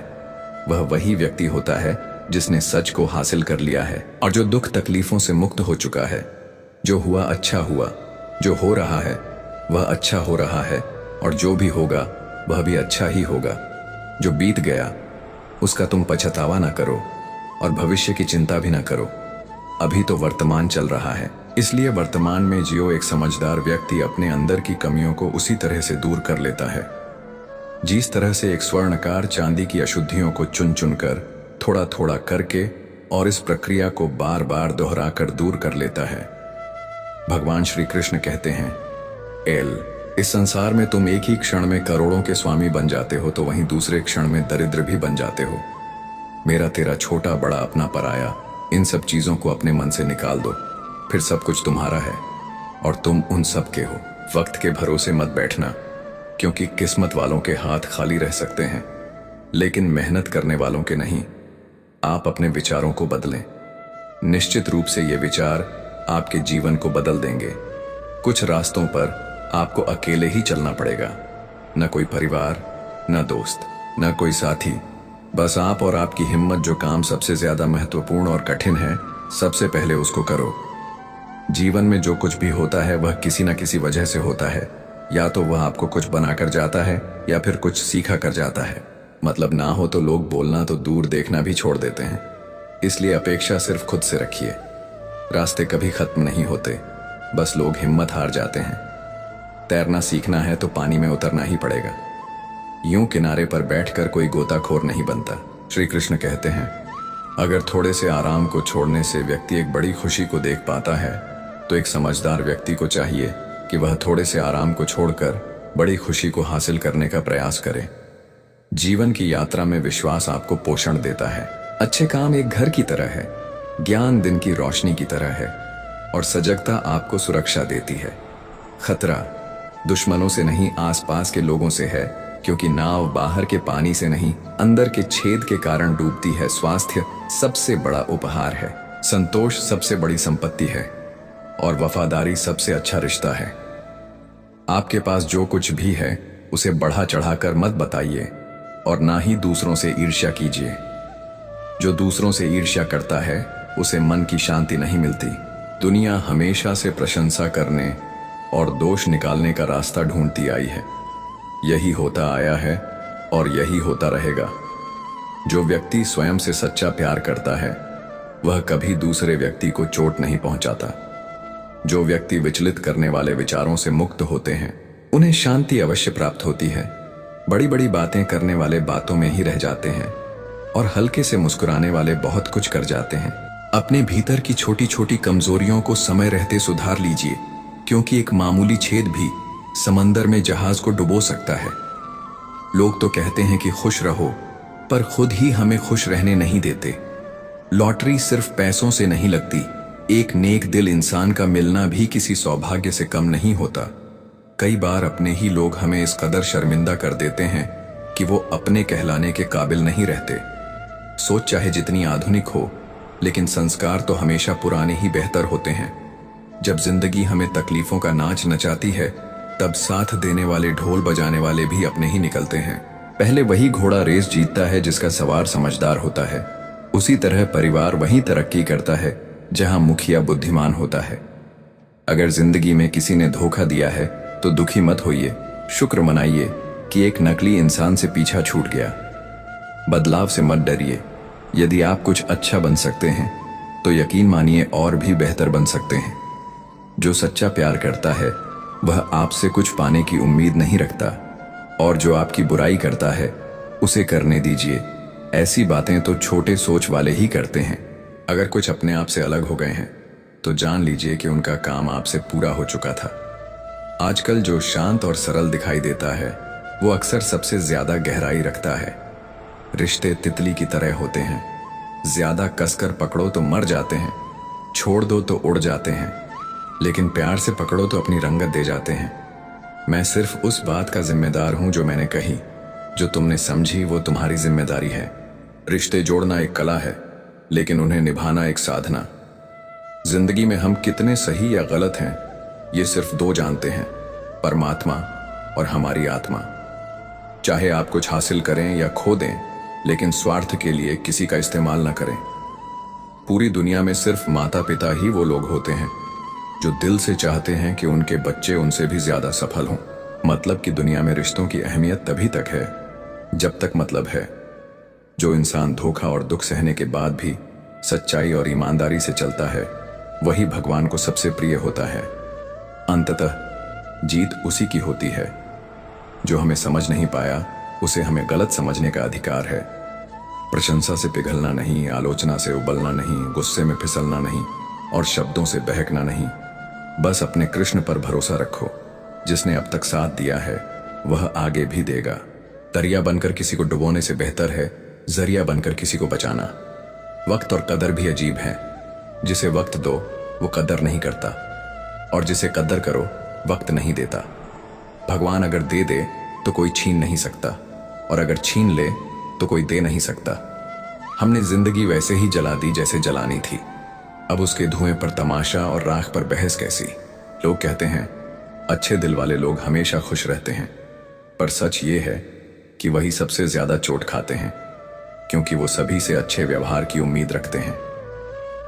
वह वही व्यक्ति होता है जिसने सच को हासिल कर लिया है और जो दुख तकलीफों से मुक्त हो चुका है। जो हुआ अच्छा हुआ, जो हो रहा है वह अच्छा हो रहा है और जो भी होगा वह भी अच्छा ही होगा। जो बीत गया उसका तुम पछतावा ना करो और भविष्य की चिंता भी ना करो। अभी तो वर्तमान चल रहा है, इसलिए वर्तमान में जियो। एक समझदार व्यक्ति अपने अंदर की कमियों को उसी तरह से दूर कर लेता है जिस तरह से एक स्वर्णकार चांदी की अशुद्धियों को चुन चुन कर, थोड़ा थोड़ा करके और इस प्रक्रिया को बार बार दोहराकर दूर कर लेता है। भगवान श्री कृष्ण कहते हैं, इस संसार में तुम एक ही क्षण में करोड़ों के स्वामी बन जाते हो तो वहीं दूसरे क्षण में दरिद्र भी बन जाते हो। मेरा तेरा, छोटा बड़ा, अपना पराया, इन सब चीजों को अपने मन से निकाल दो, फिर सब कुछ तुम्हारा है और तुम उन सब के हो। वक्त के भरोसे मत बैठना, क्योंकि किस्मत वालों के हाथ खाली रह सकते हैं, लेकिन मेहनत करने वालों के नहीं। आप अपने विचारों को बदलें। निश्चित रूप से ये विचार आपके जीवन को बदल देंगे। कुछ रास्तों पर आपको अकेले ही चलना पड़ेगा, न कोई परिवार, न दोस्त, न कोई साथी, बस आप और आपकी हिम्मत। जो काम सबसे ज्यादा महत्वपूर्ण और कठिन है, सबसे पहले उसको करो। जीवन में जो कुछ भी होता है वह किसी न किसी वजह से होता है। या तो वह आपको कुछ बनाकर जाता है या फिर कुछ सीखा कर जाता है। मतलब ना हो तो लोग बोलना तो दूर, देखना भी छोड़ देते हैं। इसलिए अपेक्षा सिर्फ खुद से रखिए। रास्ते कभी खत्म नहीं होते, बस लोग हिम्मत हार जाते हैं। तैरना सीखना है तो पानी में उतरना ही पड़ेगा। यूं किनारे पर बैठकर कोई गोताखोर नहीं बनता। श्री कृष्ण कहते हैं, अगर थोड़े से आराम को छोड़ने से व्यक्ति एक बड़ी खुशी को देख पाता है, तो एक समझदार व्यक्ति को चाहिए कि वह थोड़े से आराम को छोड़कर बड़ी खुशी को हासिल करने का प्रयास करे। जीवन की यात्रा में विश्वास आपको पोषण देता है। अच्छे काम एक घर की तरह है, ज्ञान दिन की रोशनी की तरह है और सजगता आपको सुरक्षा देती है। खतरा दुश्मनों से नहीं, आसपास के लोगों से है, क्योंकि नाव बाहर के पानी से नहीं, अंदर के छेद के कारण डूबती है। स्वास्थ्य सबसे बड़ा उपहार है, संतोष सबसे बड़ी संपत्ति है और वफादारी सबसे अच्छा रिश्ता है। आपके पास जो कुछ भी है उसे बढ़ा चढ़ाकर मत बताइए और ना ही दूसरों से ईर्ष्या कीजिए। जो दूसरों से ईर्ष्या करता है उसे मन की शांति नहीं मिलती। दुनिया हमेशा से प्रशंसा करने और दोष निकालने का रास्ता ढूंढती आई है। यही होता आया है और यही होता रहेगा। जो व्यक्ति स्वयं से सच्चा प्यार करता है वह कभी दूसरे व्यक्ति को चोट नहीं पहुंचाता। जो व्यक्ति विचलित करने वाले विचारों से मुक्त होते हैं उन्हें शांति अवश्य प्राप्त होती है। बड़ी बड़ी बातें करने वाले बातों में ही रह जाते हैं और हल्के से मुस्कुराने वाले बहुत कुछ कर जाते हैं। अपने भीतर की छोटी छोटी कमजोरियों को समय रहते सुधार लीजिए, क्योंकि एक मामूली छेद भी समंदर में जहाज को डुबो सकता है। लोग तो कहते हैं कि खुश रहो, पर खुद ही हमें खुश रहने नहीं देते। लॉटरी सिर्फ पैसों से नहीं लगती, एक नेक दिल इंसान का मिलना भी किसी सौभाग्य से कम नहीं होता। कई बार अपने ही लोग हमें इस कदर शर्मिंदा कर देते हैं कि वो अपने कहलाने के काबिल नहीं रहते। सोच चाहे जितनी आधुनिक हो, लेकिन संस्कार तो हमेशा पुराने ही बेहतर होते हैं। जब जिंदगी हमें तकलीफों का नाच नचाती है, तब साथ देने वाले ढोल बजाने वाले भी अपने ही निकलते हैं। पहले वही घोड़ा रेस जीतता है जिसका सवार समझदार होता है। उसी तरह परिवार वही तरक्की करता है जहां मुखिया बुद्धिमान होता है। अगर जिंदगी में किसी ने धोखा दिया है तो दुखी मत होइए, शुक्र मनाइए कि एक नकली इंसान से पीछा छूट गया। बदलाव से मत डरिए। यदि आप कुछ अच्छा बन सकते हैं तो यकीन मानिए और भी बेहतर बन सकते हैं। जो सच्चा प्यार करता है वह आपसे कुछ पाने की उम्मीद नहीं रखता, और जो आपकी बुराई करता है उसे करने दीजिए। ऐसी बातें तो छोटे सोच वाले ही करते हैं। अगर कुछ अपने आप से अलग हो गए हैं तो जान लीजिए कि उनका काम आपसे पूरा हो चुका था। आजकल जो शांत और सरल दिखाई देता है वो अक्सर सबसे ज्यादा गहराई रखता है। रिश्ते तितली की तरह होते हैं, ज्यादा कसकर पकड़ो तो मर जाते हैं, छोड़ दो तो उड़ जाते हैं, लेकिन प्यार से पकड़ो तो अपनी रंगत दे जाते हैं। मैं सिर्फ उस बात का जिम्मेदार हूं जो मैंने कही। जो तुमने समझी वो तुम्हारी जिम्मेदारी है। रिश्ते जोड़ना एक कला है, लेकिन उन्हें निभाना एक साधना। जिंदगी में हम कितने सही या गलत हैं ये सिर्फ दो जानते हैं, परमात्मा और हमारी आत्मा। चाहे आप कुछ हासिल करें या खो दें, लेकिन स्वार्थ के लिए किसी का इस्तेमाल न करें। पूरी दुनिया में सिर्फ माता पिता ही वो लोग होते हैं जो दिल से चाहते हैं कि उनके बच्चे उनसे भी ज्यादा सफल हों। मतलब कि दुनिया में रिश्तों की अहमियत तभी तक है जब तक मतलब है। जो इंसान धोखा और दुख सहने के बाद भी सच्चाई और ईमानदारी से चलता है वही भगवान को सबसे प्रिय होता है। अंततः जीत उसी की होती है। जो हमें समझ नहीं पाया उसे हमें गलत समझने का अधिकार है। प्रशंसा से पिघलना नहीं, आलोचना से उबलना नहीं, गुस्से में फिसलना नहीं और शब्दों से बहकना नहीं। बस अपने कृष्ण पर भरोसा रखो। जिसने अब तक साथ दिया है वह आगे भी देगा। दरिया बनकर किसी को डुबोने से बेहतर है जरिया बनकर किसी को बचाना। वक्त और कदर भी अजीब है। जिसे वक्त दो वो कदर नहीं करता, और जिसे कदर करो वक्त नहीं देता। भगवान अगर दे दे तो कोई छीन नहीं सकता, और अगर छीन ले तो कोई दे नहीं सकता। हमने जिंदगी वैसे ही जला दी जैसे जलानी थी। अब उसके धुएं पर तमाशा और राख पर बहस कैसी। लोग कहते हैं अच्छे दिल वाले लोग हमेशा खुश रहते हैं, पर सच ये है कि वही सबसे ज्यादा चोट खाते हैं, क्योंकि वो सभी से अच्छे व्यवहार की उम्मीद रखते हैं।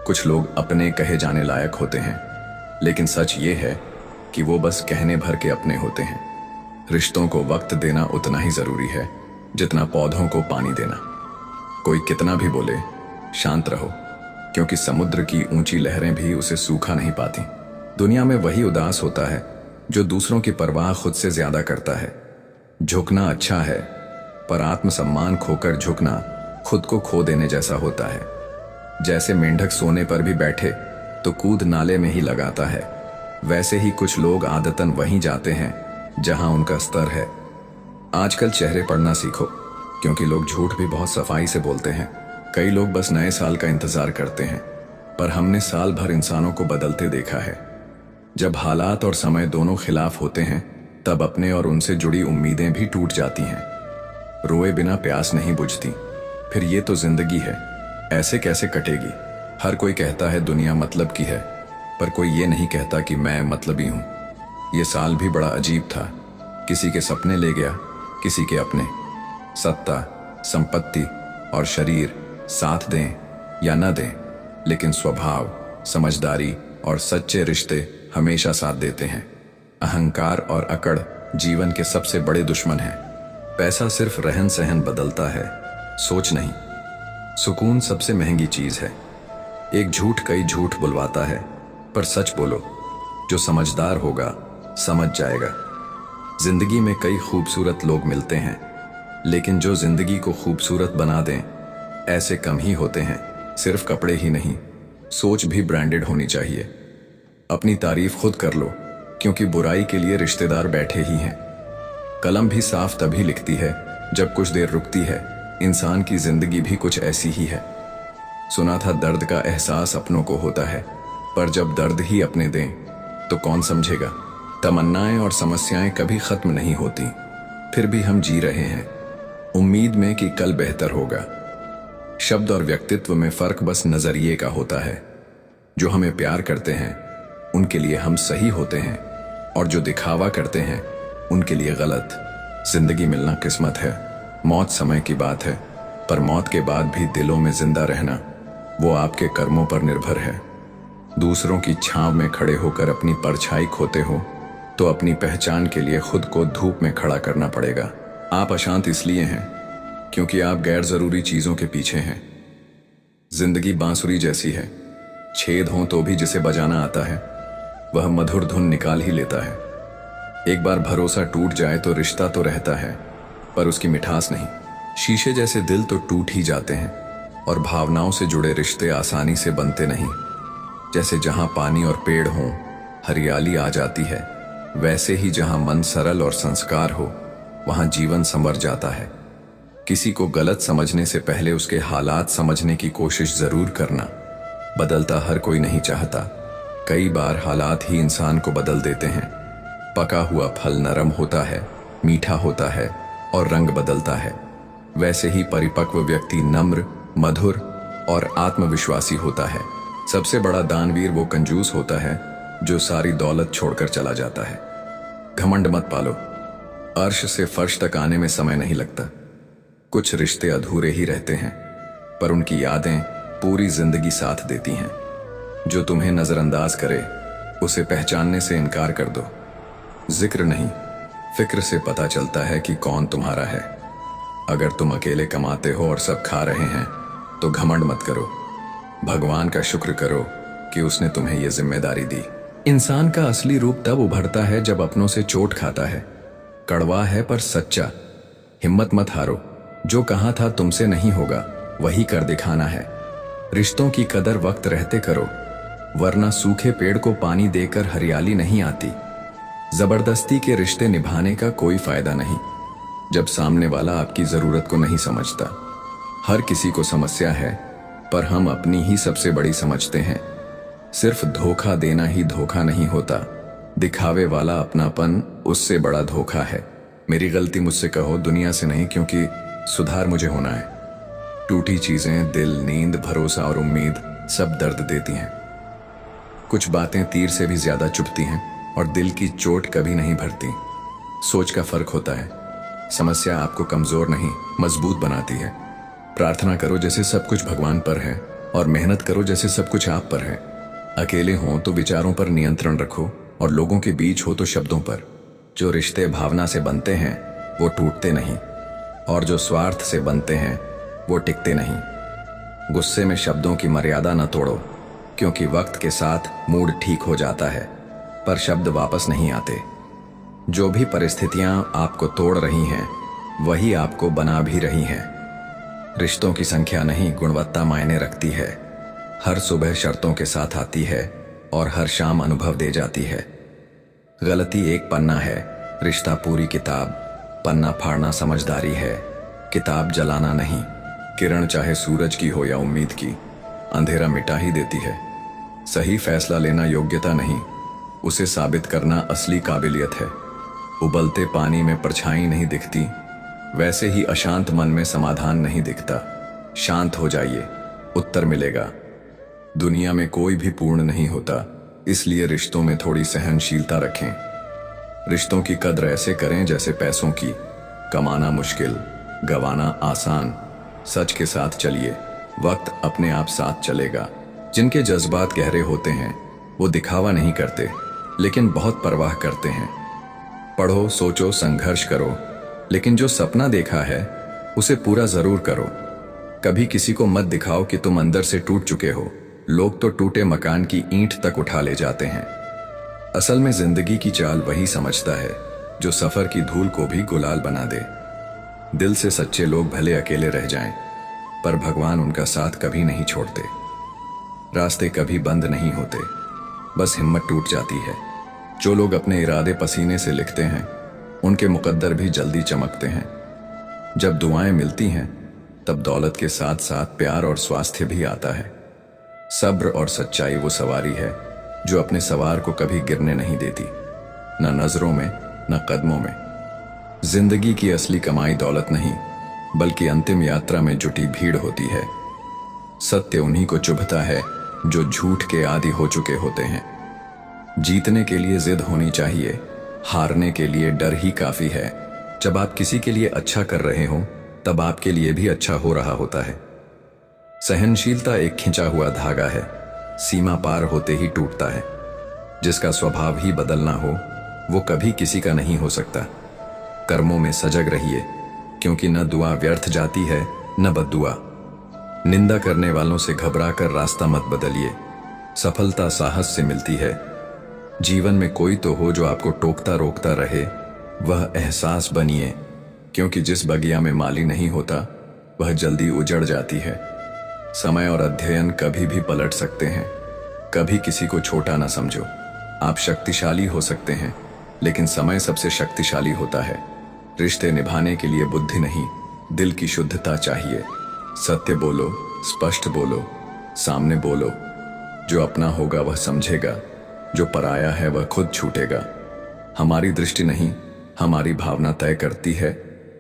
कुछ लोग अपने कहे जाने लायक होते हैं, लेकिन सच ये है कि वो बस कहने भर के अपने होते हैं। रिश्तों को वक्त देना उतना ही जरूरी है जितना पौधों को पानी देना। कोई कितना भी बोले शांत रहो, क्योंकि समुद्र की ऊंची लहरें भी उसे सूखा नहीं पाती। दुनिया में वही उदास होता है जो दूसरों की परवाह खुद से ज्यादा करता है। झुकना अच्छा है, पर आत्मसम्मान खोकर झुकना खुद को खो देने जैसा होता है। जैसे मेंढक सोने पर भी बैठे तो कूद नाले में ही लगाता है, वैसे ही कुछ लोग आदतन वहीं जाते हैं जहां उनका स्तर है। आजकल चेहरे पढ़ना सीखो, क्योंकि लोग झूठ भी बहुत सफाई से बोलते हैं। कई लोग बस नए साल का इंतजार करते हैं, पर हमने साल भर इंसानों को बदलते देखा है। जब हालात और समय दोनों खिलाफ होते हैं तब अपने और उनसे जुड़ी उम्मीदें भी टूट जाती हैं। रोए बिना प्यास नहीं बुझती। फिर ये तो जिंदगी है, ऐसे कैसे कटेगी। हर कोई कहता है दुनिया मतलब की है, पर कोई ये नहीं कहता कि मैं मतलबी हूं। ये साल भी बड़ा अजीब था। किसी के सपने ले गया, किसी के अपने। सत्ता, संपत्ति और शरीर साथ दें या न दें, लेकिन स्वभाव, समझदारी और सच्चे रिश्ते हमेशा साथ देते हैं। अहंकार और अकड़ जीवन के सबसे बड़े दुश्मन हैं। पैसा सिर्फ रहन सहन बदलता है, सोच नहीं। सुकून सबसे महंगी चीज है। एक झूठ कई झूठ बुलवाता है, पर सच बोलो। जो समझदार होगा समझ जाएगा। जिंदगी में कई खूबसूरत लोग मिलते हैं, लेकिन जो जिंदगी को खूबसूरत बना दें ऐसे कम ही होते हैं। सिर्फ कपड़े ही नहीं, सोच भी ब्रांडेड होनी चाहिए। अपनी तारीफ खुद कर लो, क्योंकि बुराई के लिए रिश्तेदार बैठे ही हैं। कलम भी साफ तभी लिखती है जब कुछ देर रुकती है। इंसान की जिंदगी भी कुछ ऐसी ही है। सुना था दर्द का एहसास अपनों को होता है, पर जब दर्द ही अपने दें तो कौन समझेगा। तमन्नाएं और समस्याएं कभी खत्म नहीं होती, फिर भी हम जी रहे हैं उम्मीद में कि कल बेहतर होगा। शब्द और व्यक्तित्व में फर्क बस नजरिए का होता है। जो हमें प्यार करते हैं उनके लिए हम सही होते हैं, और जो दिखावा करते हैं उनके लिए गलत। जिंदगी मिलना किस्मत है, मौत समय की बात है, पर मौत के बाद भी दिलों में जिंदा रहना वो आपके कर्मों पर निर्भर है। दूसरों की छांव में खड़े होकर अपनी परछाई खोते हो तो अपनी पहचान के लिए खुद को धूप में खड़ा करना पड़ेगा। आप अशांत इसलिए हैं क्योंकि आप गैर जरूरी चीजों के पीछे हैं। जिंदगी बांसुरी जैसी है, छेद हो तो भी जिसे बजाना आता है वह मधुर धुन निकाल ही लेता है। एक बार भरोसा टूट जाए तो रिश्ता तो रहता है, पर उसकी मिठास नहीं। शीशे जैसे दिल तो टूट ही जाते हैं, और भावनाओं से जुड़े रिश्ते आसानी से बनते नहीं। जैसे जहां पानी और पेड़ हों हरियाली आ जाती है, वैसे ही जहां मन सरल और संस्कार हो वहां जीवन संवर जाता है। किसी को गलत समझने से पहले उसके हालात समझने की कोशिश जरूर करना। बदलता हर कोई नहीं चाहता, कई बार हालात ही इंसान को बदल देते हैं। पका हुआ फल नरम होता है, मीठा होता है और रंग बदलता है। वैसे ही परिपक्व व्यक्ति नम्र, मधुर और आत्मविश्वासी होता है। सबसे बड़ा दानवीर वो कंजूस होता है जो सारी दौलत छोड़कर चला जाता है। घमंड मत पालो, अर्श से फर्श तक आने में समय नहीं लगता। कुछ रिश्ते अधूरे ही रहते हैं, पर उनकी यादें पूरी जिंदगी साथ देती हैं। जो तुम्हें नजरअंदाज करे उसे पहचानने से इनकार कर दो। जिक्र नहीं, फिक्र से पता चलता है कि कौन तुम्हारा है। अगर तुम अकेले कमाते हो और सब खा रहे हैं तो घमंड मत करो। भगवान का शुक्र करो कि उसने तुम्हें यह जिम्मेदारी दी। इंसान का असली रूप तब उभरता है जब अपनों से चोट खाता है। कड़वा है पर सच्चा। हिम्मत मत हारो, जो कहा था तुमसे नहीं होगा वही कर दिखाना है। रिश्तों की कदर वक्त रहते करो, वरना सूखे पेड़ को पानी देकर हरियाली नहीं आती। जबरदस्ती के रिश्ते निभाने का कोई फायदा नहीं, जब सामने वाला आपकी जरूरत को नहीं समझता। हर किसी को समस्या है, पर हम अपनी ही सबसे बड़ी समझते हैं। सिर्फ धोखा देना ही धोखा नहीं होता, दिखावे वाला अपनापन उससे बड़ा धोखा है। मेरी गलती मुझसे कहो, दुनिया से नहीं, क्योंकि सुधार मुझे होना है। टूटी चीजें दिल, नींद, भरोसा और उम्मीद सब दर्द देती हैं। कुछ बातें तीर से भी ज्यादा चुभती हैं और दिल की चोट कभी नहीं भरती। सोच का फर्क होता है। समस्या आपको कमजोर नहीं मजबूत बनाती है। प्रार्थना करो जैसे सब कुछ भगवान पर है, और मेहनत करो जैसे सब कुछ आप पर है। अकेले हो तो विचारों पर नियंत्रण रखो, और लोगों के बीच हो तो शब्दों पर। जो रिश्ते भावना से बनते हैं वो टूटते नहीं, और जो स्वार्थ से बनते हैं वो टिकते नहीं। गुस्से में शब्दों की मर्यादा न तोड़ो, क्योंकि वक्त के साथ मूड ठीक हो जाता है, पर शब्द वापस नहीं आते। जो भी परिस्थितियां आपको तोड़ रही हैं वही आपको बना भी रही हैं। रिश्तों की संख्या नहीं गुणवत्ता मायने रखती है। हर सुबह शर्तों के साथ आती है और हर शाम अनुभव दे जाती है। गलती एक पन्ना है, रिश्ता पूरी किताब। पन्ना फाड़ना समझदारी है, किताब जलाना नहीं। किरण चाहे सूरज की हो या उम्मीद की, अंधेरा मिटा ही देती है। सही फैसला लेना योग्यता नहीं, उसे साबित करना असली काबिलियत है। उबलते पानी में परछाई नहीं दिखती, वैसे ही अशांत मन में समाधान नहीं दिखता। शांत हो जाइए, उत्तर मिलेगा। दुनिया में कोई भी पूर्ण नहीं होता, इसलिए रिश्तों में थोड़ी सहनशीलता रखें। रिश्तों की कद्र ऐसे करें जैसे पैसों की। कमाना मुश्किल, गवाना आसान। सच के साथ चलिए, वक्त अपने आप साथ चलेगा। जिनके जज्बात गहरे होते हैं वो दिखावा नहीं करते, लेकिन बहुत परवाह करते हैं। पढ़ो, सोचो, संघर्ष करो, लेकिन जो सपना देखा है उसे पूरा जरूर करो। कभी किसी को मत दिखाओ कि तुम अंदर से टूट चुके हो। लोग तो टूटे मकान की ईंट तक उठा ले जाते हैं। असल में जिंदगी की चाल वही समझता है जो सफर की धूल को भी गुलाल बना दे। दिल से सच्चे लोग भले अकेले रह जाएं, पर भगवान उनका साथ कभी नहीं छोड़ते। रास्ते कभी बंद नहीं होते, बस हिम्मत टूट जाती है। जो लोग अपने इरादे पसीने से लिखते हैं, उनके मुकद्दर भी जल्दी चमकते हैं। जब दुआएं मिलती हैं, तब दौलत के साथ साथ प्यार और स्वास्थ्य भी आता है। सब्र और सच्चाई वो सवारी है जो अपने सवार को कभी गिरने नहीं देती, न नजरों में न कदमों में। जिंदगी की असली कमाई दौलत नहीं, बल्कि अंतिम यात्रा में जुटी भीड़ होती है। सत्य उन्हीं को चुभता है जो झूठ के आदी हो चुके होते हैं। जीतने के लिए जिद होनी चाहिए, हारने के लिए डर ही काफी है। जब आप किसी के लिए अच्छा कर रहे हो, तब आपके लिए भी अच्छा हो रहा होता है। सहनशीलता एक खिंचा हुआ धागा है, सीमा पार होते ही टूटता है। जिसका स्वभाव ही बदलना हो, वो कभी किसी का नहीं हो सकता। कर्मों में सजग रहिए, क्योंकि न दुआ व्यर्थ जाती है न बद्दुआ। निंदा करने वालों से घबराकर रास्ता मत बदलिए। सफलता साहस से मिलती है। जीवन में कोई तो हो जो आपको टोकता रोकता रहे, वह एहसास बनिए, क्योंकि जिस बगिया में माली नहीं होता, वह जल्दी उजड़ जाती है। समय और अध्ययन कभी भी पलट सकते हैं। कभी किसी को छोटा ना समझो। आप शक्तिशाली हो सकते हैं, लेकिन समय सबसे शक्तिशाली होता है। रिश्ते निभाने के लिए बुद्धि नहीं, दिल की शुद्धता चाहिए। सत्य बोलो, स्पष्ट बोलो, सामने बोलो। जो अपना होगा वह समझेगा, जो पराया है वह खुद छूटेगा। हमारी दृष्टि नहीं, हमारी भावना तय करती है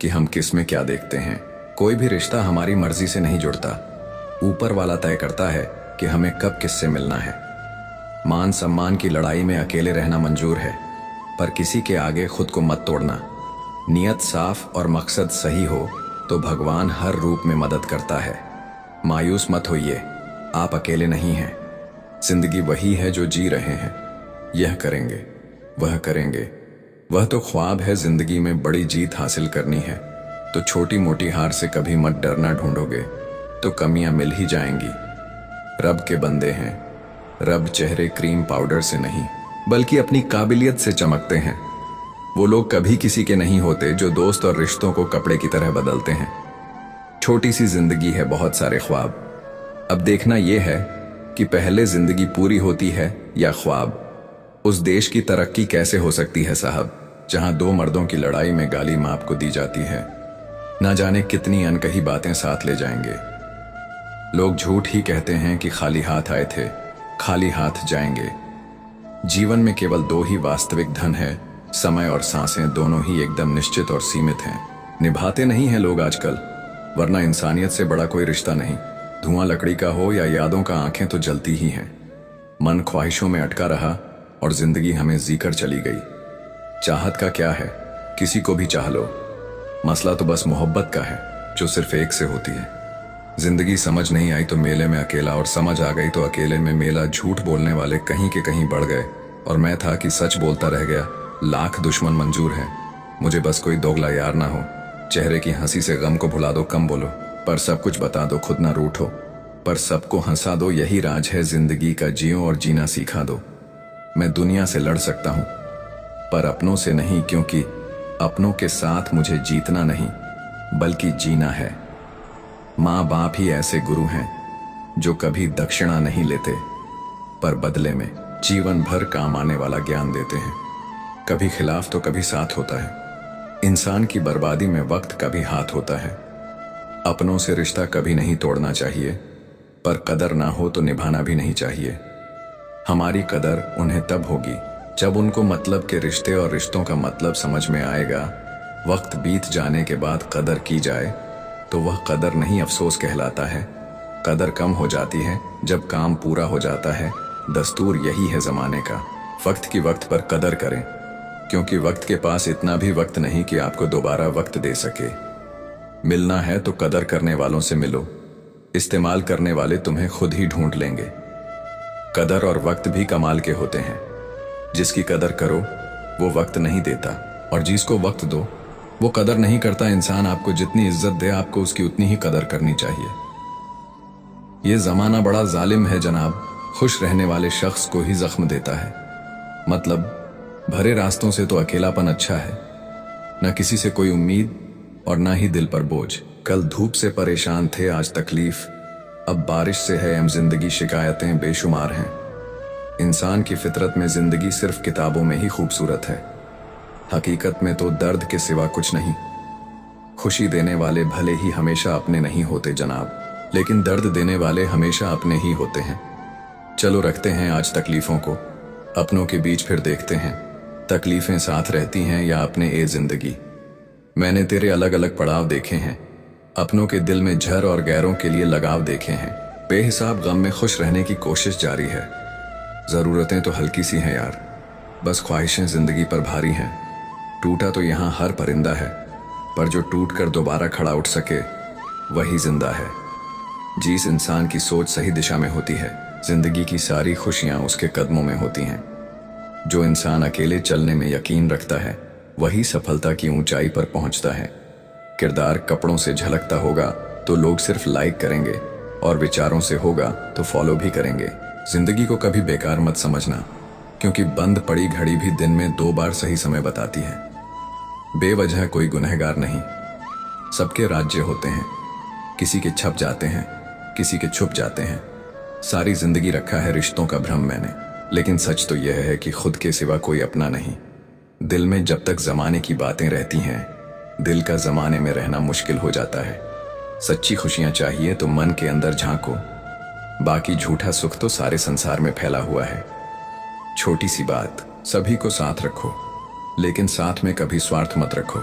कि हम किस में क्या देखते हैं। कोई भी रिश्ता हमारी मर्जी से नहीं जुड़ता। ऊपर वाला तय करता है कि हमें कब किससे मिलना है। मान सम्मान की लड़ाई में अकेले रहना मंजूर है, पर किसी के आगे खुद को मत तोड़ना। नियत साफ और मकसद सही हो तो भगवान हर रूप में मदद करता है। मायूस मत होइए, आप अकेले नहीं हैं। जिंदगी वही है जो जी रहे हैं। यह करेंगे, वह करेंगे, वह तो ख्वाब है। जिंदगी में बड़ी जीत हासिल करनी है तो छोटी मोटी हार से कभी मत डरना। ढूंढोगे तो कमियां मिल ही जाएंगी। रब के बंदे हैं। रब चेहरे क्रीम पाउडर से नहीं, बल्कि अपनी काबिलियत से चमकते हैं। वो लोग कभी किसी के नहीं होते जो दोस्त और रिश्तों को कपड़े की तरह बदलते हैं। छोटी सी जिंदगी है, बहुत सारे ख्वाब। अब देखना यह है कि पहले जिंदगी पूरी होती है या ख्वाब। उस देश की तरक्की कैसे हो सकती है साहब, जहां दो मर्दों की लड़ाई में गाली माँ को दी जाती है। ना जाने कितनी अनकही बातें साथ ले जाएंगे। लोग झूठ ही कहते हैं कि खाली हाथ आए थे, खाली हाथ जाएंगे। जीवन में केवल दो ही वास्तविक धन है, समय और सांसें। दोनों ही एकदम निश्चित और सीमित हैं। निभाते नहीं हैं लोग आजकल, वरना इंसानियत से बड़ा कोई रिश्ता नहीं। धुआं लकड़ी का हो या यादों का, आंखें तो जलती ही हैं। मन ख्वाहिशों में अटका रहा और जिंदगी हमें जीकर चली गई। चाहत का क्या है, किसी को भी चाह लो। मसला तो बस मोहब्बत का है, जो सिर्फ एक से होती है। जिंदगी समझ नहीं आई तो मेले में अकेला, और समझ आ गई तो अकेले में मेला। झूठ बोलने वाले कहीं के कहीं बढ़ गए, और मैं था कि सच बोलता रह गया। लाख दुश्मन मंजूर है, मुझे बस कोई दोगला यार ना हो। चेहरे की हंसी से गम को भुला दो, कम बोलो, पर सब कुछ बता दो, खुद ना रूठो। पर सबको हंसा दो, यही राज है जिंदगी का। जियो और जीना सिखा दो। मैं दुनिया से लड़ सकता हूं, पर अपनों से नहीं, क्योंकि अपनों के साथ मुझे जीतना नहीं, बल्कि जीना है। माँ बाप ही ऐसे गुरु हैं जो कभी दक्षिणा नहीं लेते, पर बदले में जीवन भर काम आने वाला ज्ञान देते हैं। कभी खिलाफ तो कभी साथ होता है। इंसान की बर्बादी में वक्त का भी हाथ होता है। अपनों से रिश्ता कभी नहीं तोड़ना चाहिए, पर कदर ना हो तो निभाना भी नहीं चाहिए। हमारी कदर उन्हें तब होगी जब उनको मतलब के रिश्ते और रिश्तों का मतलब समझ में आएगा। वक्त बीत जाने के बाद कदर की जाए तो वह कदर नहीं, अफसोस कहलाता है। कदर कम हो जाती है जब काम पूरा हो जाता है। दस्तूर यही है जमाने का। वक्त की वक्त पर कदर करें, क्योंकि वक्त के पास इतना भी वक्त नहीं कि आपको दोबारा वक्त दे सके। मिलना है तो कदर करने वालों से मिलो। इस्तेमाल करने वाले तुम्हें खुद ही ढूंढ लेंगे। कदर और वक्त भी कमाल के होते हैं। जिसकी कदर करो वो वक्त नहीं देता, और जिसको वक्त दो वो कदर नहीं करता। इंसान आपको जितनी इज्जत दे आपको उसकी उतनी ही कदर करनी चाहिए। ये जमाना बड़ा जालिम है जनाब, खुश रहने वाले शख्स को ही जख्म देता है। मतलब भरे रास्तों से तो अकेलापन अच्छा है, न किसी से कोई उम्मीद और ना ही दिल पर बोझ। कल धूप से परेशान थे, आज तकलीफ, अब बारिश से है एम जिंदगी, शिकायतें बेशुमार हैं। इंसान की फितरत में जिंदगी सिर्फ किताबों में ही खूबसूरत है, हकीकत में तो दर्द के सिवा कुछ नहीं। खुशी देने वाले भले ही हमेशा अपने नहीं होते जनाब, लेकिन दर्द देने वाले हमेशा अपने ही होते हैं। चलो रखते हैं आज तकलीफों को, अपनों के बीच फिर देखते हैं तकलीफें साथ रहती हैं या अपने ए जिंदगी। मैंने तेरे अलग अलग पड़ाव देखे हैं, अपनों के दिल में झर और गैरों के लिए लगाव देखे हैं। बेहिसाब गम में खुश रहने की कोशिश जारी है। जरूरतें तो हल्की सी हैं यार, बस ख्वाहिशें जिंदगी पर भारी हैं। टूटा तो यहाँ हर परिंदा है, पर जो टूट कर दोबारा खड़ा उठ सके वही जिंदा है। जिस इंसान की सोच सही दिशा में होती है, जिंदगी की सारी खुशियां उसके कदमों में होती हैं। जो इंसान अकेले चलने में यकीन रखता है वही सफलता की ऊंचाई पर पहुंचता है। किरदार कपड़ों से झलकता होगा तो लोग सिर्फ लाइक करेंगे, और विचारों से होगा तो फॉलो भी करेंगे। जिंदगी को कभी बेकार मत समझना, क्योंकि बंद पड़ी घड़ी भी दिन में 2 बार सही समय बताती है। बेवजह कोई गुनहगार नहीं, सबके राज्य होते हैं, किसी के छप जाते हैं, किसी के छुप जाते हैं। सारी जिंदगी रखा है रिश्तों का भ्रम मैंने, लेकिन सच तो यह है कि खुद के सिवा कोई अपना नहीं। दिल में जब तक जमाने की बातें रहती हैं, दिल का जमाने में रहना मुश्किल हो जाता है। सच्ची खुशियां चाहिए तो मन के अंदर झांको, बाकी झूठा सुख तो सारे संसार में फैला हुआ है। छोटी सी बात, सभी को साथ रखो, लेकिन साथ में कभी स्वार्थ मत रखो।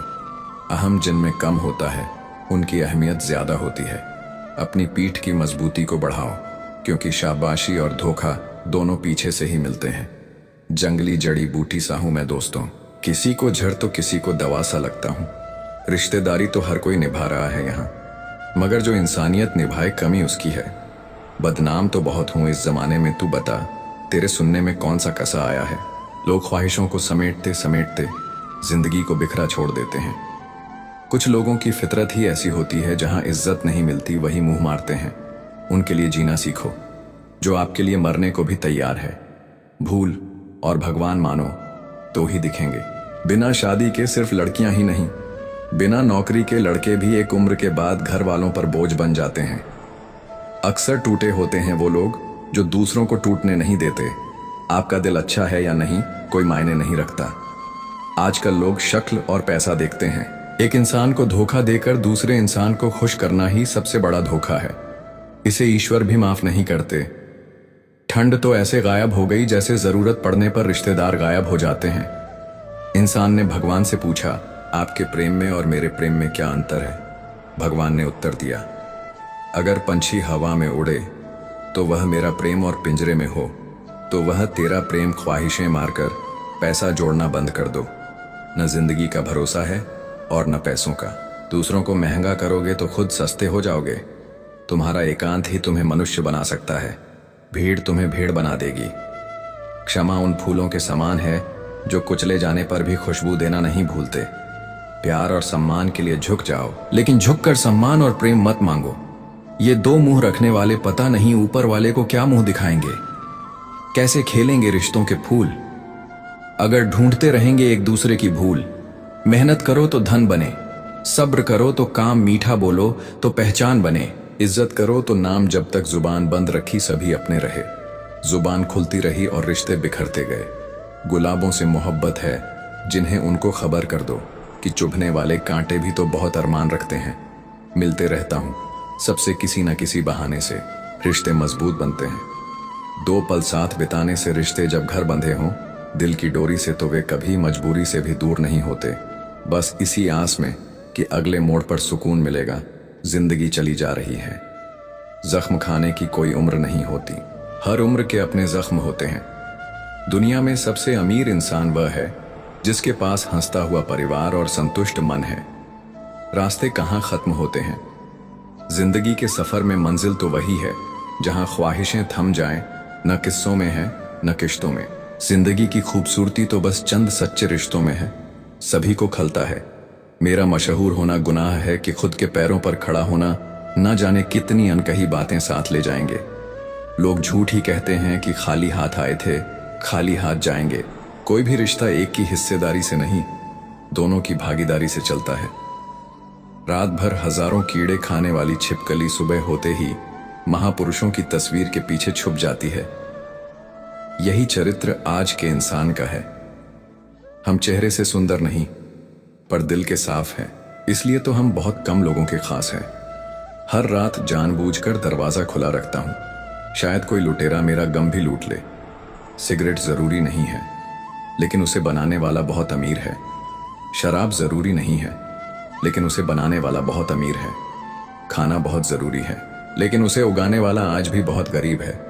अहम जिनमें कम होता है उनकी अहमियत ज्यादा होती है। अपनी पीठ की मजबूती को बढ़ाओ, क्योंकि शाबाशी और धोखा दोनों पीछे से ही मिलते हैं। जंगली जड़ी बूटी सा हूं मैं दोस्तों, किसी को जड़ तो किसी को दवा सा लगता हूं। रिश्तेदारी तो हर कोई निभा रहा है यहाँ, मगर जो इंसानियत निभाए कमी उसकी है। बदनाम तो बहुत हूं इस जमाने में, तू बता तेरे सुनने में कौन सा कसा आया है। लोग ख्वाहिशों को समेटते समेटते जिंदगी को बिखरा छोड़ देते हैं। कुछ लोगों की फितरत ही ऐसी होती है, जहां इज्जत नहीं मिलती वही मुंह मारते हैं। उनके लिए जीना सीखो, जो आपके लिए मरने को भी तैयार है। भूल और भगवान मानो तो ही दिखेंगे। बिना शादी के सिर्फ लड़कियां ही नहीं, बिना नौकरी के लड़के भी एक उम्र के बाद घर वालों पर बोझ बन जाते हैं। अक्सर टूटे होते हैं वो लोग जो दूसरों को टूटने नहीं देते। आपका दिल अच्छा है या नहीं कोई मायने नहीं रखता। आजकल लोग शक्ल और पैसा देखते हैं। एक इंसान को धोखा देकर दूसरे इंसान को खुश करना ही सबसे बड़ा धोखा है। इसे ईश्वर भी माफ नहीं करते। ठंड तो ऐसे गायब हो गई जैसे जरूरत पड़ने पर रिश्तेदार गायब हो जाते हैं। इंसान ने भगवान से पूछा, आपके प्रेम में और मेरे प्रेम में क्या अंतर है? भगवान ने उत्तर दिया, अगर पंछी हवा में उड़े तो वह मेरा प्रेम और पिंजरे में हो तो वह तेरा प्रेम ख्वाहिशें मारकर पैसा जोड़ना बंद कर दो। न जिंदगी का भरोसा है और न पैसों का। दूसरों को महंगा करोगे तो खुद सस्ते हो जाओगे। तुम्हारा एकांत ही तुम्हें मनुष्य बना सकता है, भीड़ तुम्हें भेड़ बना देगी। क्षमा उन फूलों के समान है जो कुचले जाने पर भी खुशबू देना नहीं भूलते। प्यार और सम्मान के लिए झुक जाओ, लेकिन झुककर सम्मान और प्रेम मत मांगो। ये 2 मुंह रखने वाले पता नहीं ऊपर वाले को क्या मुंह दिखाएंगे, कैसे खेलेंगे रिश्तों के फूल। अगर ढूंढते रहेंगे एक दूसरे की भूल, मेहनत करो तो धन बने, सब्र करो तो काम मीठा बोलो तो पहचान बने, इज्जत करो तो नाम। जब तक जुबान बंद रखी सभी अपने रहे, जुबान खुलती रही और रिश्ते बिखरते गए। गुलाबों से मोहब्बत है जिन्हें उनको खबर कर दो कि चुभने वाले कांटे भी तो बहुत अरमान रखते हैं। मिलते रहता हूँ सबसे किसी न किसी बहाने से, रिश्ते मजबूत बनते हैं। 2 पल साथ बिताने से रिश्ते जब घर बंधे हों, दिल की डोरी से तो वे कभी मजबूरी से भी दूर नहीं होते। बस इसी आस में कि अगले मोड़ पर सुकून मिलेगा, जिंदगी चली जा रही है। जख्म खाने की कोई उम्र नहीं होती, हर उम्र के अपने जख्म होते हैं। दुनिया में सबसे अमीर इंसान वह है जिसके पास हंसता हुआ परिवार और संतुष्ट मन है। रास्ते कहाँ खत्म होते हैं, जिंदगी के सफर में मंजिल तो वही है जहां ख्वाहिशें थम जाएं, न किस्सों में है न किश्तों में। जिंदगी की खूबसूरती तो बस चंद सच्चे रिश्तों में है, सभी को खलता है। मेरा मशहूर होना गुनाह है कि खुद के पैरों पर खड़ा होना न जाने कितनी अनकही बातें साथ ले जाएंगे। लोग झूठ ही कहते हैं कि खाली हाथ आए थे, खाली हाथ जाएंगे। कोई भी रिश्ता एक की हिस्सेदारी से नहीं, दोनों की भागीदारी से चलता है। रात भर हजारों कीड़े खाने वाली छिपकली सुबह होते ही महापुरुषों की तस्वीर के पीछे छुप जाती है। यही चरित्र आज के इंसान का है। हम चेहरे से सुंदर नहीं, पर दिल के साफ हैं, इसलिए तो हम बहुत कम लोगों के खास हैं। हर रात जानबूझकर दरवाजा खुला रखता हूं, शायद कोई लुटेरा मेरा गम भी लूट ले। सिगरेट जरूरी नहीं है, लेकिन उसे बनाने वाला बहुत अमीर है। शराब जरूरी नहीं है, लेकिन उसे बनाने वाला बहुत अमीर है। खाना बहुत जरूरी है, लेकिन उसे उगाने वाला आज भी बहुत गरीब है।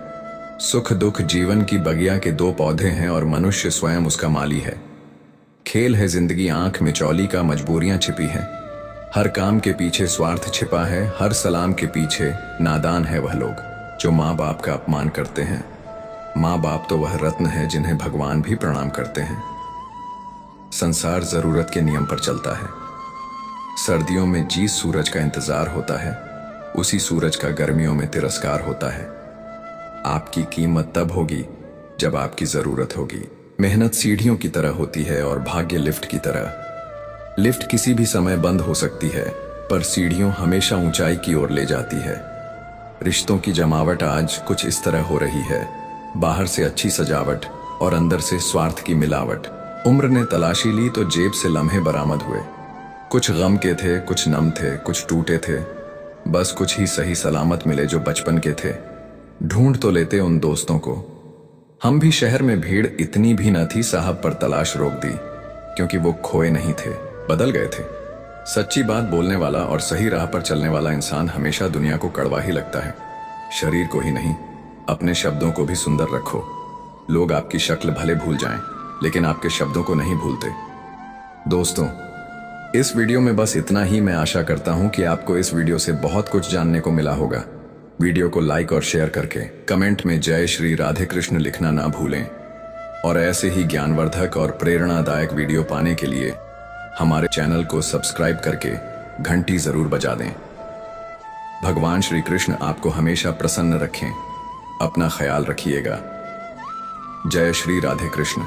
सुख दुख जीवन की बगिया के दो पौधे हैं और मनुष्य स्वयं उसका माली है। खेल है जिंदगी आंख में चौली का, मजबूरियां छिपी हैं। हर काम के पीछे स्वार्थ छिपा है, हर सलाम के पीछे नादान है वह लोग जो माँ बाप का अपमान करते हैं। माँ बाप तो वह रत्न है जिन्हें भगवान भी प्रणाम करते हैं। संसार जरूरत के नियम पर चलता है। सर्दियों में जिस सूरज का इंतजार होता है, उसी सूरज का गर्मियों में तिरस्कार होता है। आपकी कीमत तब होगी जब आपकी जरूरत होगी। मेहनत सीढ़ियों की तरह होती है और भाग्य लिफ्ट की तरह। लिफ्ट किसी भी समय बंद हो सकती है, पर सीढ़ियों हमेशा ऊंचाई की ओर ले जाती है। रिश्तों की जमावट आज कुछ इस तरह हो रही है, बाहर से अच्छी सजावट और अंदर से स्वार्थ की मिलावट। उम्र ने तलाशी ली तो जेब से लम्हे बरामद हुए। कुछ गम के थे, कुछ नम थे, कुछ टूटे थे, बस कुछ ही सही सलामत मिले जो बचपन के थे। ढूंढ तो लेते उन दोस्तों को। हम भी शहर में भीड़ इतनी भी न थी, साहब पर तलाश रोक दी, क्योंकि वो खोए नहीं थे, बदल गए थे। सच्ची बात बोलने वाला और सही राह पर चलने वाला इंसान हमेशा दुनिया को कड़वा ही लगता है। शरीर को ही नहीं, अपने शब्दों को भी सुंदर रखो। लोग आपकी शक्ल भले भूल जाएं, लेकिन आपके शब्दों को नहीं भूलते। दोस्तों, इस वीडियो में बस इतना ही। मैं आशा करता हूं कि आपको इस वीडियो से बहुत कुछ जानने को मिला होगा। वीडियो को लाइक और शेयर करके कमेंट में जय श्री राधे कृष्ण लिखना ना भूलें। और ऐसे ही ज्ञानवर्धक और प्रेरणादायक वीडियो पाने के लिए हमारे चैनल को सब्सक्राइब करके घंटी जरूर बजा दें। भगवान श्री कृष्ण आपको हमेशा प्रसन्न रखें। अपना ख्याल रखिएगा। जय श्री राधे कृष्ण।